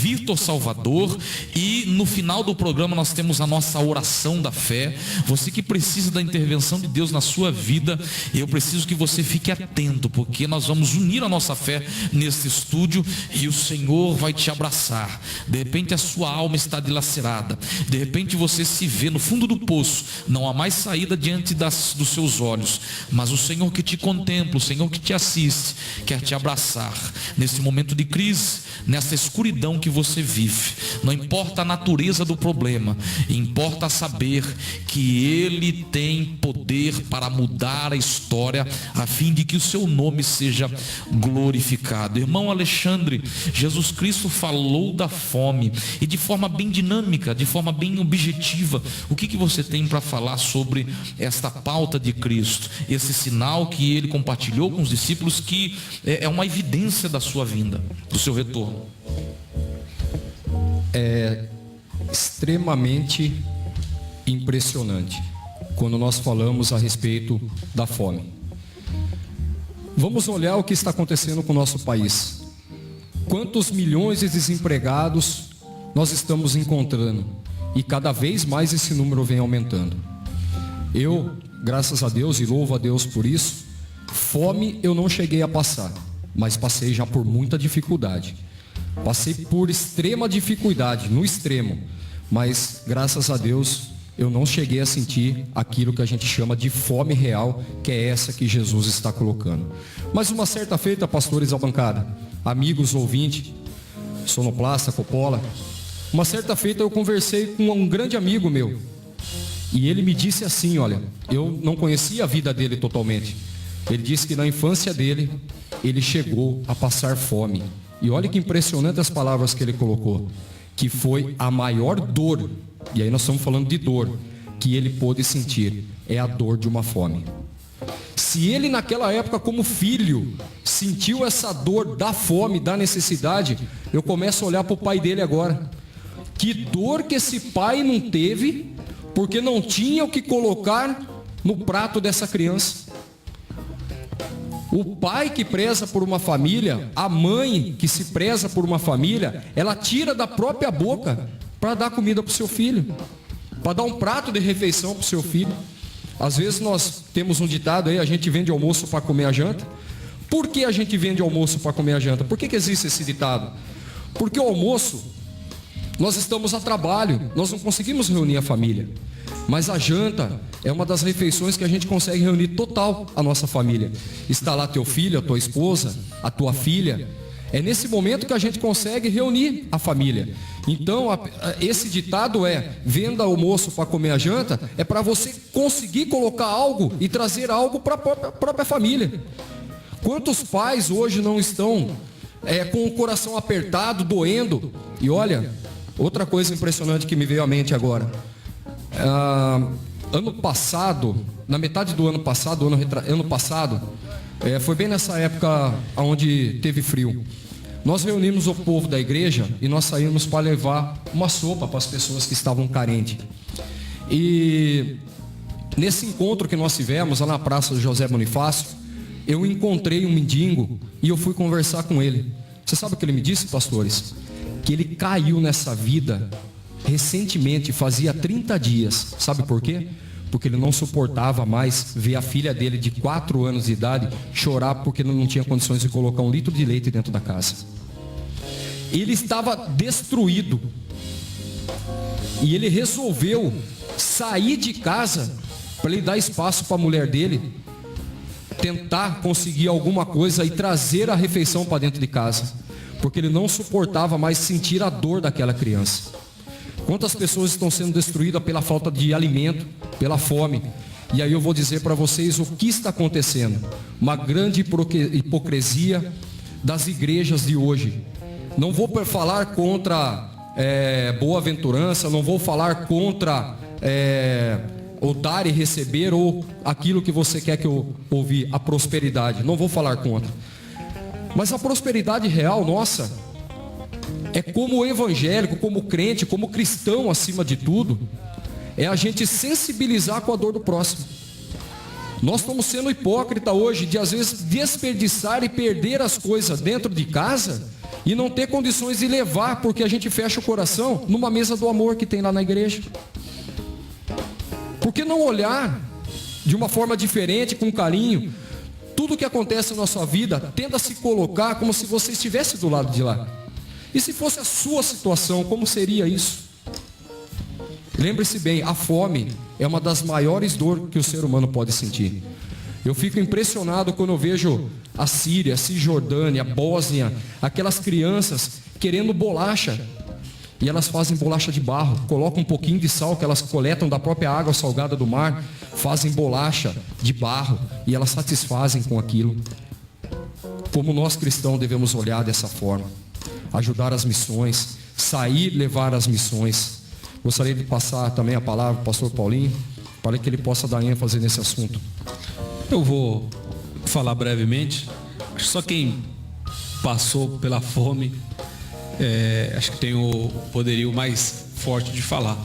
Vitor Salvador, e no final do programa nós temos a nossa oração da fé. Você que precisa da intervenção de Deus na sua vida, eu preciso que você fique atento, porque nós vamos unir a nossa fé nesse estúdio e o Senhor vai te abraçar. De repente a sua alma está dilacerada, de repente você se vê no fundo do poço, não há mais saída diante dos seus olhos, mas o Senhor que te contempla, o Senhor que te assiste, quer te abraçar nesse momento de crise, nessa escuridão que você vive. Não importa a natureza do problema, importa saber que Ele tem poder para mudar a história, a fim de que o seu nome seja glorificado. Irmão Alexandre, Jesus Cristo falou da fome, e de forma bem dinâmica, de forma bem objetiva. O que você tem para falar sobre esta pauta de Cristo, esse sinal que Ele compartilhou com os discípulos, que é uma evidência da sua vinda, do seu retorno? É extremamente impressionante quando nós falamos a respeito da fome. Vamos olhar o que está acontecendo com o nosso país. Quantos milhões de desempregados nós estamos encontrando, e cada vez mais esse número vem aumentando. Eu, graças a Deus, e louvo a Deus por isso, fome eu não cheguei a passar, mas passei já por muita dificuldade. Passei por extrema dificuldade, no extremo, mas graças a Deus eu não cheguei a sentir aquilo que a gente chama de fome real, que é essa que Jesus está colocando. Mas uma certa feita, pastores à bancada, amigos, ouvintes, sonoplasta, Coppola, uma certa feita eu conversei com um grande amigo meu, e ele me disse assim, olha, eu não conhecia a vida dele totalmente. Ele disse que na infância dele, ele chegou a passar fome. E olha que impressionante as palavras que ele colocou, que foi a maior dor, e aí nós estamos falando de dor, que ele pôde sentir é a dor de uma fome. Se ele naquela época como filho sentiu essa dor da fome, da necessidade, eu começo a olhar para o pai dele agora. Que dor que esse pai não teve, porque não tinha o que colocar no prato dessa criança. O pai que preza por uma família, a mãe que se preza por uma família, ela tira da própria boca para dar comida para o seu filho, para dar um prato de refeição para o seu filho. Às vezes nós temos um ditado aí, a gente vende almoço para comer a janta. Por que a gente vende almoço para comer a janta? Por que existe esse ditado? Porque o almoço, nós estamos a trabalho, nós não conseguimos reunir a família. Mas a janta é uma das refeições que a gente consegue reunir total a nossa família. Está lá teu filho, a tua esposa, a tua filha. É nesse momento que a gente consegue reunir a família. Então, esse ditado é: venda almoço para comer a janta, é para você conseguir colocar algo e trazer algo para a própria família. Quantos pais hoje não estão com o coração apertado, doendo? E olha, outra coisa impressionante que me veio à mente agora. Ano passado, na metade do ano passado, foi bem nessa época onde teve frio. Nós reunimos o povo da igreja e nós saímos para levar uma sopa para as pessoas que estavam carentes. E nesse encontro que nós tivemos lá na Praça José Bonifácio, eu encontrei um mendigo e eu fui conversar com ele. Você sabe o que ele me disse, pastores? Que ele caiu nessa vida recentemente, fazia 30 dias. Sabe por quê? Porque ele não suportava mais ver a filha dele de 4 anos de idade chorar porque ele não tinha condições de colocar 1 litro de leite dentro da casa. Ele estava destruído. E ele resolveu sair de casa para ele dar espaço para a mulher dele tentar conseguir alguma coisa e trazer a refeição para dentro de casa. Porque ele não suportava mais sentir a dor daquela criança. Quantas pessoas estão sendo destruídas pela falta de alimento, pela fome? E aí eu vou dizer para vocês o que está acontecendo. Uma grande hipocrisia das igrejas de hoje. Não vou falar contra boa-aventurança, não vou falar contra o dar e receber, ou aquilo que você quer que eu ouvir, a prosperidade. Não vou falar contra. Mas a prosperidade real nossa é como evangélico, como crente, como cristão acima de tudo, é a gente sensibilizar com a dor do próximo. Nós estamos sendo hipócritas hoje de às vezes desperdiçar e perder as coisas dentro de casa e não ter condições de levar, porque a gente fecha o coração numa mesa do amor que tem lá na igreja. Por que não olhar de uma forma diferente, com carinho? Tudo que acontece na sua vida, tenta se colocar como se você estivesse do lado de lá. E se fosse a sua situação, como seria isso? Lembre-se bem, a fome é uma das maiores dores que o ser humano pode sentir. Eu fico impressionado quando eu vejo a Síria, a Cisjordânia, a Bósnia, aquelas crianças querendo bolacha. E elas fazem bolacha de barro, colocam um pouquinho de sal que elas coletam da própria água salgada do mar, fazem bolacha de barro e elas satisfazem com aquilo. Como nós cristãos devemos olhar dessa forma. Ajudar as missões, sair, levar as missões. Gostaria de passar também a palavra ao pastor Paulinho, para que ele possa dar ênfase nesse assunto. Eu vou falar brevemente. Acho que só quem passou pela fome, acho que tem o poderio mais forte de falar.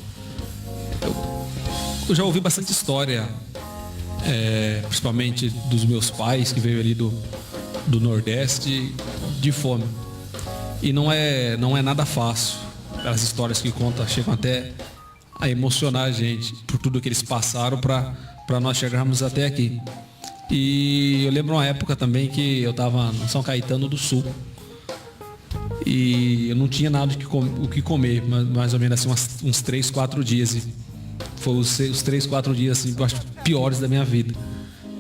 Eu já ouvi bastante história, principalmente dos meus pais, que veio ali do Nordeste, de fome. E não é nada fácil. As histórias que contam chegam até a emocionar a gente por tudo que eles passaram para nós chegarmos até aqui. E eu lembro uma época também que eu estava em São Caetano do Sul e eu não tinha nada o que comer, mais ou menos assim uns 3, 4 dias. E foi os 3, 4 dias assim, eu acho, piores da minha vida.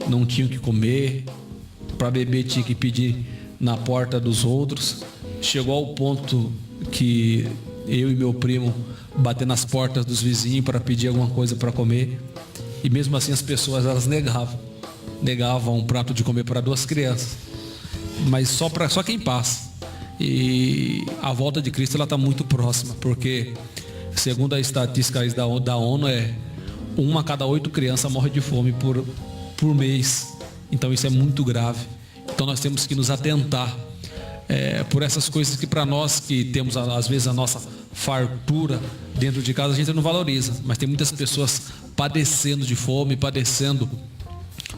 Não tinha o que comer, para beber tinha que pedir na porta dos outros. Chegou ao ponto que eu e meu primo bater nas portas dos vizinhos para pedir alguma coisa para comer. E mesmo assim as pessoas, elas negavam um prato de comer para 2 crianças. Mas só quem passa. E a volta de Cristo ela está muito próxima, porque segundo as estatísticas da ONU 1 a cada 8 crianças morre de fome por mês. Então isso é muito grave. Então nós temos que nos atentar por essas coisas que para nós que temos às vezes a nossa fartura dentro de casa a gente não valoriza. Mas tem muitas pessoas padecendo de fome, padecendo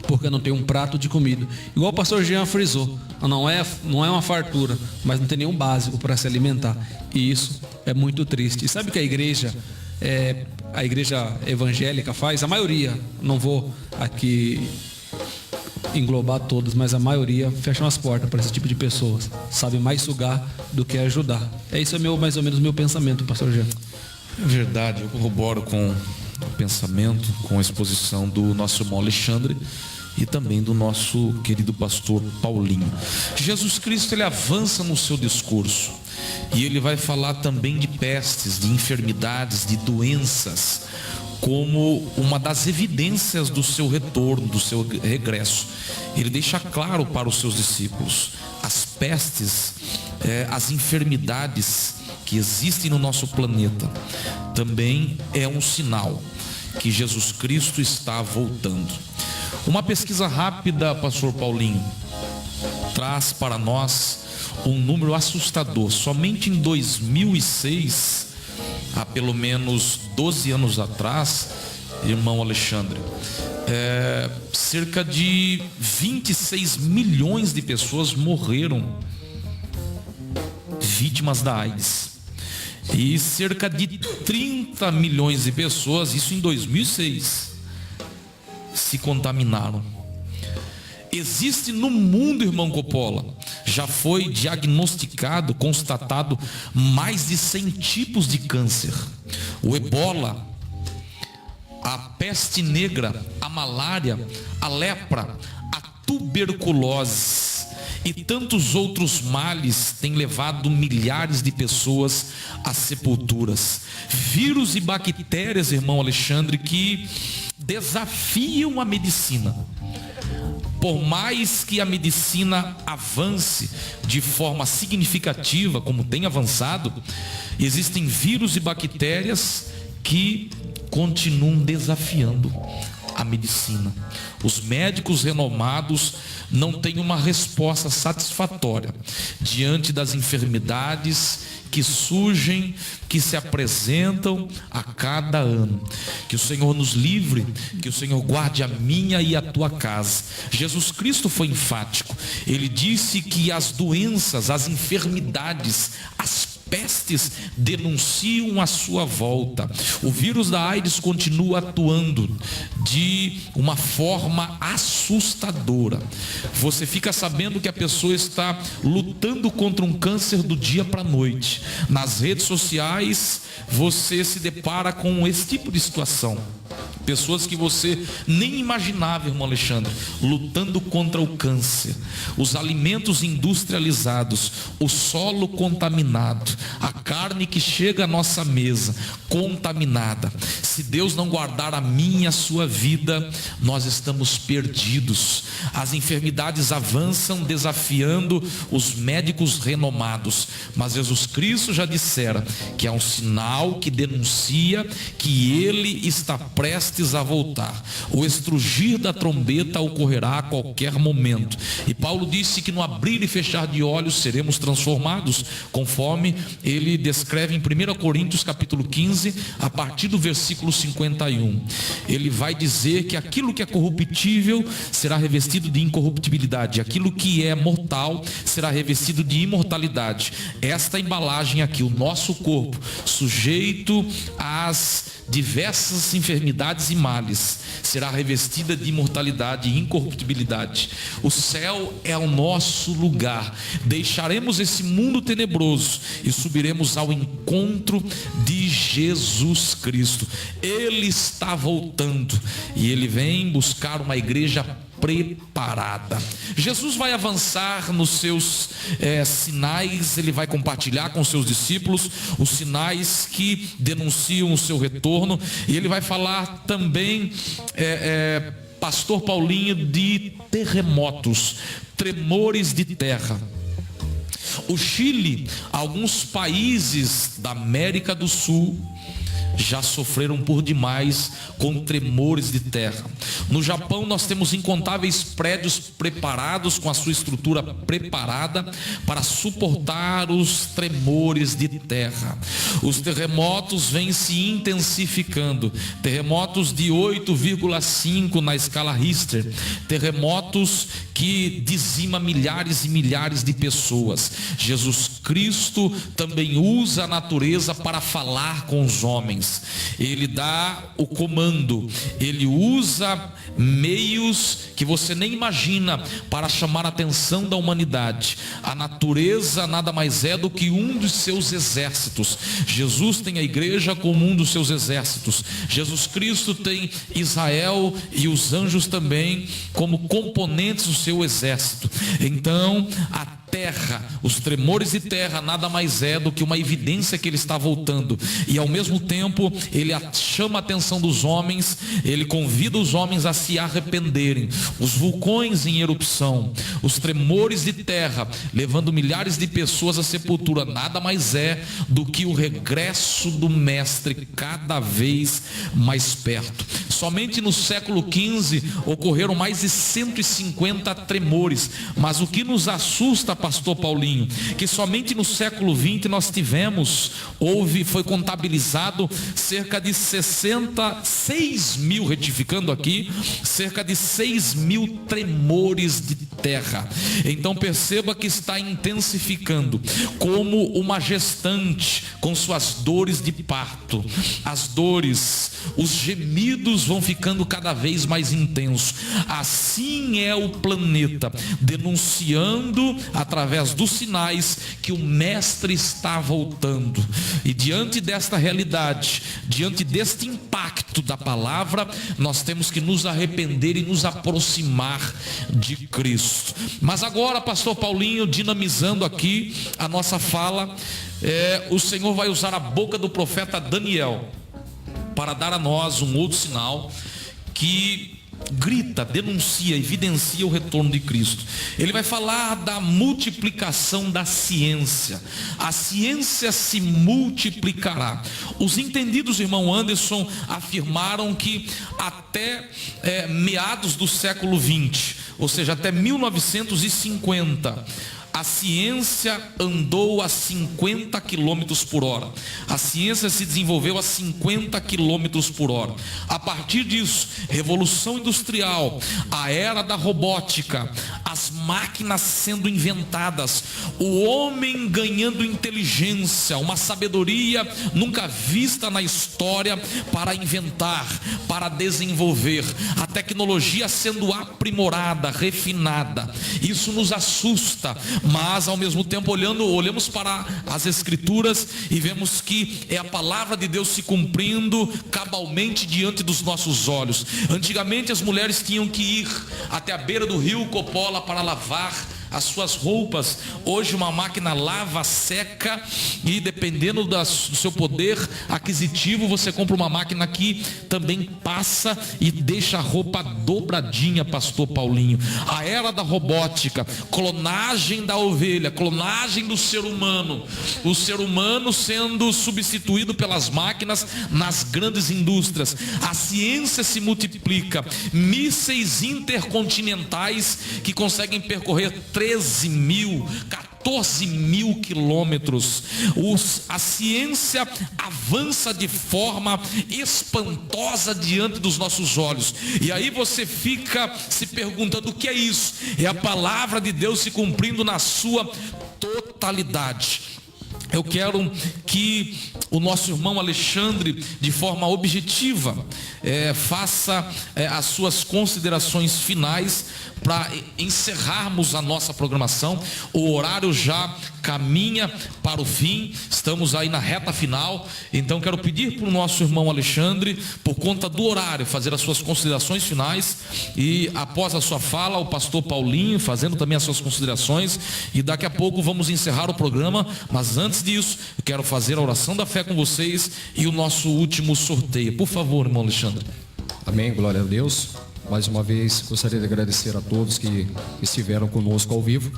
porque não tem um prato de comida. Igual o pastor Jean frisou, não é uma fartura, mas não tem nenhum básico para se alimentar. E isso é muito triste. E sabe o que a igreja evangélica faz? A maioria, não vou aqui englobar todas, mas a maioria fecham as portas para esse tipo de pessoas. Sabe mais sugar do que ajudar. Isso é mais ou menos o meu pensamento, pastor Jean. É verdade, eu corroboro com o pensamento, com a exposição do nosso irmão Alexandre e também do nosso querido pastor Paulinho. Jesus Cristo, ele avança no seu discurso e ele vai falar também de pestes, de enfermidades, de doenças, como uma das evidências do seu retorno, do seu regresso. Ele deixa claro para os seus discípulos: as pestes, as enfermidades que existem no nosso planeta, também é um sinal que Jesus Cristo está voltando. Uma pesquisa rápida, pastor Paulinho, traz para nós um número assustador. Somente em 2006, há pelo menos 12 anos atrás, irmão Alexandre, cerca de 26 milhões de pessoas morreram vítimas da AIDS. E cerca de 30 milhões de pessoas, isso em 2006, se contaminaram. Existe no mundo, irmão Coppola, já foi diagnosticado, constatado mais de 100 tipos de câncer. O ebola, a peste negra, a malária, a lepra, a tuberculose e tantos outros males têm levado milhares de pessoas às sepulturas. Vírus e bactérias, irmão Alexandre, que desafiam a medicina. Por mais que a medicina avance de forma significativa, como tem avançado, existem vírus e bactérias que continuam desafiando a medicina. Os médicos renomados não têm uma resposta satisfatória diante das enfermidades que surgem, que se apresentam a cada ano. Que o Senhor nos livre, que o Senhor guarde a minha e a tua casa. Jesus Cristo foi enfático. Ele disse que as doenças, as enfermidades, as pestes denunciam a sua volta. O vírus da AIDS continua atuando de uma forma assustadora. Você fica sabendo que a pessoa está lutando contra um câncer do dia para a noite. Nas redes sociais você se depara com esse tipo de situação. Pessoas que você nem imaginava, irmão Alexandre, lutando contra o câncer. Os alimentos industrializados, o solo contaminado, a carne que chega à nossa mesa contaminada. Se Deus não guardar a minha e a sua vida, nós estamos perdidos. As enfermidades avançam, desafiando os médicos renomados. Mas Jesus Cristo já dissera que é um sinal que denuncia que Ele está prestes a voltar. O estrugir da trombeta ocorrerá a qualquer momento. E Paulo disse que no abrir e fechar de olhos seremos transformados, conforme ele descreve em 1 Coríntios capítulo 15, a partir do versículo 51. Ele vai dizer que aquilo que é corruptível será revestido de incorruptibilidade, aquilo que é mortal será revestido de imortalidade. Esta embalagem aqui, o nosso corpo, sujeito às diversas enfermidades e males, será revestida de imortalidade e incorruptibilidade. O céu é o nosso lugar. Deixaremos esse mundo tenebroso e subiremos ao encontro de Jesus Cristo. Ele está voltando e Ele vem buscar uma igreja preparada. Jesus vai avançar nos seus sinais. Ele vai compartilhar com os seus discípulos os sinais que denunciam o seu retorno, e ele vai falar também, pastor Paulinho, de terremotos, tremores de terra. O Chile, alguns países da América do Sul já sofreram por demais com tremores de terra. No Japão nós temos incontáveis prédios preparados, com a sua estrutura preparada para suportar os tremores de terra. Os terremotos vêm se intensificando, terremotos de 8,5 na escala Richter, terremotos que dizima milhares e milhares de pessoas. Jesus Cristo também usa a natureza para falar com os homens. Ele dá o comando, ele usa meios que você nem imagina para chamar a atenção da humanidade. A natureza nada mais é do que um dos seus exércitos. Jesus tem a igreja como um dos seus exércitos. Jesus Cristo tem Israel e os anjos também como componentes do seu exército. Então, a terra, os tremores de terra nada mais é do que uma evidência que ele está voltando, e ao mesmo tempo ele chama a atenção dos homens, ele convida os homens a se arrependerem. Os vulcões em erupção, os tremores de terra levando milhares de pessoas à sepultura, nada mais é do que o regresso do mestre cada vez mais perto. Somente no século XV ocorreram mais de 150 tremores, mas o que nos assusta, pastor Paulinho, que somente no século XX nós foi contabilizado cerca de 6 mil, retificando aqui, cerca de 6 mil tremores de terra. Então perceba que está intensificando, como uma gestante com suas dores de parto. As dores, os gemidos vão ficando cada vez mais intensos. Assim é o planeta, denunciando através dos sinais que o mestre está voltando. E diante desta realidade, diante deste impacto da palavra, nós temos que nos arrepender e nos aproximar de Cristo. Mas agora, pastor Paulinho, dinamizando aqui a nossa fala, o Senhor vai usar a boca do profeta Daniel para dar a nós um outro sinal que grita, denuncia, evidencia o retorno de Cristo. Ele vai falar da multiplicação da ciência. A ciência se multiplicará. Os entendidos, irmão Anderson, afirmaram que até meados do século XX, ou seja, até 1950, a ciência andou a 50 km por hora. A ciência se desenvolveu a 50 km por hora. A partir disso, revolução industrial, a era da robótica, as máquinas sendo inventadas, o homem ganhando inteligência, uma sabedoria nunca vista na história para inventar, para desenvolver, a tecnologia sendo aprimorada, refinada. Isso nos assusta, mas ao mesmo tempo olhamos para as Escrituras e vemos que é a palavra de Deus se cumprindo cabalmente diante dos nossos olhos. Antigamente as mulheres tinham que ir até a beira do rio Coppola para lavar as suas roupas. Hoje uma máquina lava, seca, e dependendo do seu poder aquisitivo, você compra uma máquina que também passa e deixa a roupa dobradinha, pastor Paulinho. A era da robótica, clonagem da ovelha, clonagem do ser humano, o ser humano sendo substituído pelas máquinas nas grandes indústrias. A ciência se multiplica, mísseis intercontinentais que conseguem percorrer 14 mil quilômetros. A ciência avança de forma espantosa diante dos nossos olhos. E aí você fica se perguntando: o que é isso? É a palavra de Deus se cumprindo na sua totalidade. Eu quero que o nosso irmão Alexandre, de forma objetiva, faça as suas considerações finais para encerrarmos a nossa programação. O horário já caminha para o fim, estamos aí na reta final. Então quero pedir para o nosso irmão Alexandre, por conta do horário, fazer as suas considerações finais, e após a sua fala, o pastor Paulinho fazendo também as suas considerações, e daqui a pouco vamos encerrar o programa. Mas antes disso, eu quero fazer a oração da fé com vocês e o nosso último sorteio. Por favor, irmão Alexandre. Amém, glória a Deus. Mais uma vez gostaria de agradecer a todos que estiveram conosco ao vivo.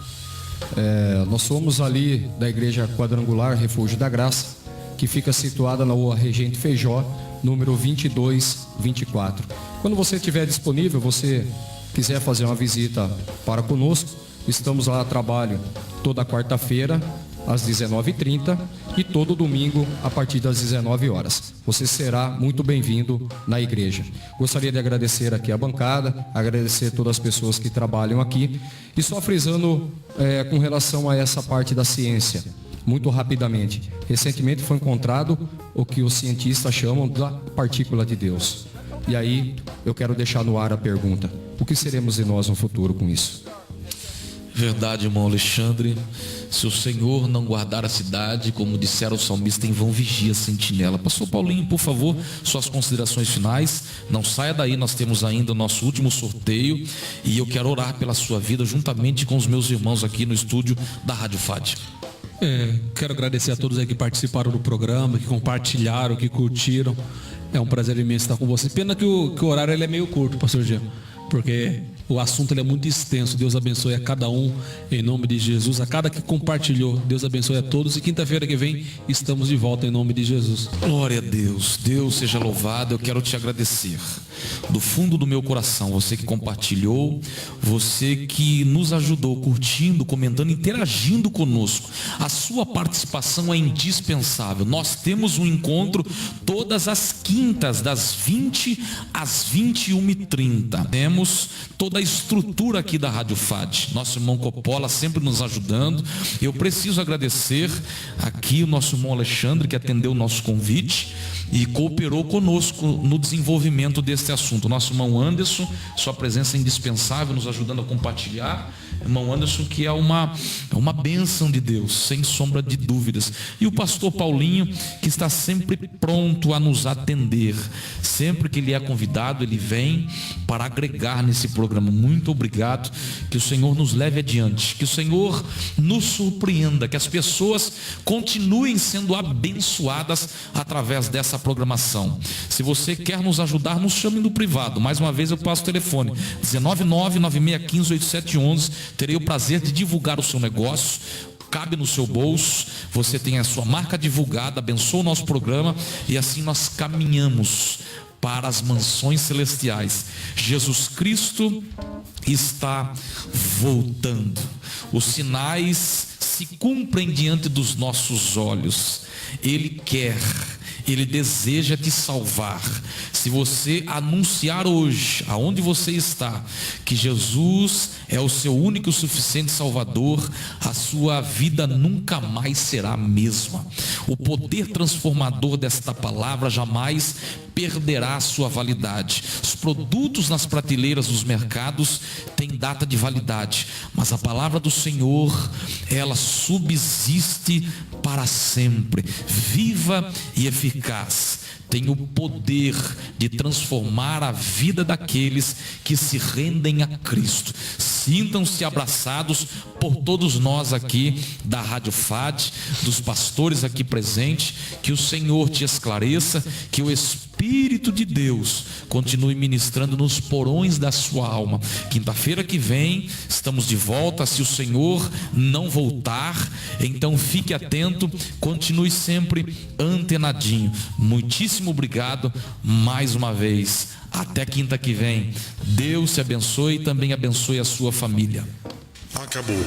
Nós somos ali da Igreja Quadrangular Refúgio da Graça, que fica situada na rua Regente Feijó, número 2224. Quando você estiver disponível, você quiser fazer uma visita para conosco, estamos lá a trabalho toda quarta-feira, às 19h30 e todo domingo a partir das 19 horas. Você será muito bem-vindo na igreja. Gostaria de agradecer aqui a bancada, agradecer todas as pessoas que trabalham aqui e só frisando com relação a essa parte da ciência, muito rapidamente. Recentemente foi encontrado o que os cientistas chamam da partícula de Deus. E aí eu quero deixar no ar a pergunta: o que seremos de nós no futuro com isso? Verdade, irmão Alexandre. Se o Senhor não guardar a cidade, como disseram os salmistas, em vão vigia a sentinela. Pastor Paulinho, por favor, suas considerações finais. Não saia daí, nós temos ainda o nosso último sorteio. E eu quero orar pela sua vida, juntamente com os meus irmãos aqui no estúdio da Rádio FAD. Quero agradecer a todos aí que participaram do programa, que compartilharam, que curtiram. É um prazer imenso estar com vocês. Pena que o horário ele é meio curto, pastor Jean, porque o assunto ele é muito extenso. Deus abençoe a cada um, em nome de Jesus. A cada que compartilhou, Deus abençoe a todos. E quinta-feira que vem estamos de volta em nome de Jesus. Glória a Deus. Deus seja louvado. Eu quero te agradecer do fundo do meu coração, você que compartilhou, você que nos ajudou curtindo, comentando, interagindo conosco. A sua participação é indispensável. Nós temos um encontro todas as quintas, das 20 às 21h30. Temos toda a estrutura aqui da Rádio FAD. Nosso irmão Coppola sempre nos ajudando. Eu preciso agradecer aqui o nosso irmão Alexandre, que atendeu o nosso convite e cooperou conosco no desenvolvimento desse assunto. Nosso irmão Anderson, sua presença é indispensável, nos ajudando a compartilhar. Irmão Anderson, que é uma bênção de Deus, sem sombra de dúvidas. E o pastor Paulinho, que está sempre pronto a nos atender. Sempre que ele é convidado, ele vem para agregar nesse programa. Muito obrigado. Que o Senhor nos leve adiante. Que o Senhor nos surpreenda. Que as pessoas continuem sendo abençoadas através dessa programação. Se você quer nos ajudar, nos chame no privado. Mais uma vez eu passo o telefone: 19996158711. Terei o prazer de divulgar o seu negócio. Cabe no seu bolso, você tem a sua marca divulgada, abençoa o nosso programa e assim nós caminhamos para as mansões celestiais. Jesus Cristo está voltando. Os sinais se cumprem diante dos nossos olhos. Ele quer, Ele deseja te salvar. Se você anunciar hoje, aonde você está, que Jesus é o seu único e suficiente Salvador, a sua vida nunca mais será a mesma. O poder transformador desta palavra jamais perderá a sua validade. Os produtos nas prateleiras dos mercados têm data de validade, mas a palavra do Senhor, ela subsiste para sempre, viva e eficaz. Tem o poder de transformar a vida daqueles que se rendem a Cristo. Sintam-se abraçados por todos nós aqui da Rádio FAD, dos pastores aqui presentes. Que o Senhor te esclareça, que o Espírito de Deus continue ministrando nos porões da sua alma. Quinta-feira que vem estamos de volta. Se o Senhor não voltar, então fique atento, continue sempre antenadinho. Muitíssimo obrigado mais uma vez. Até quinta que vem. Deus te abençoe e também abençoe a sua família. Acabou.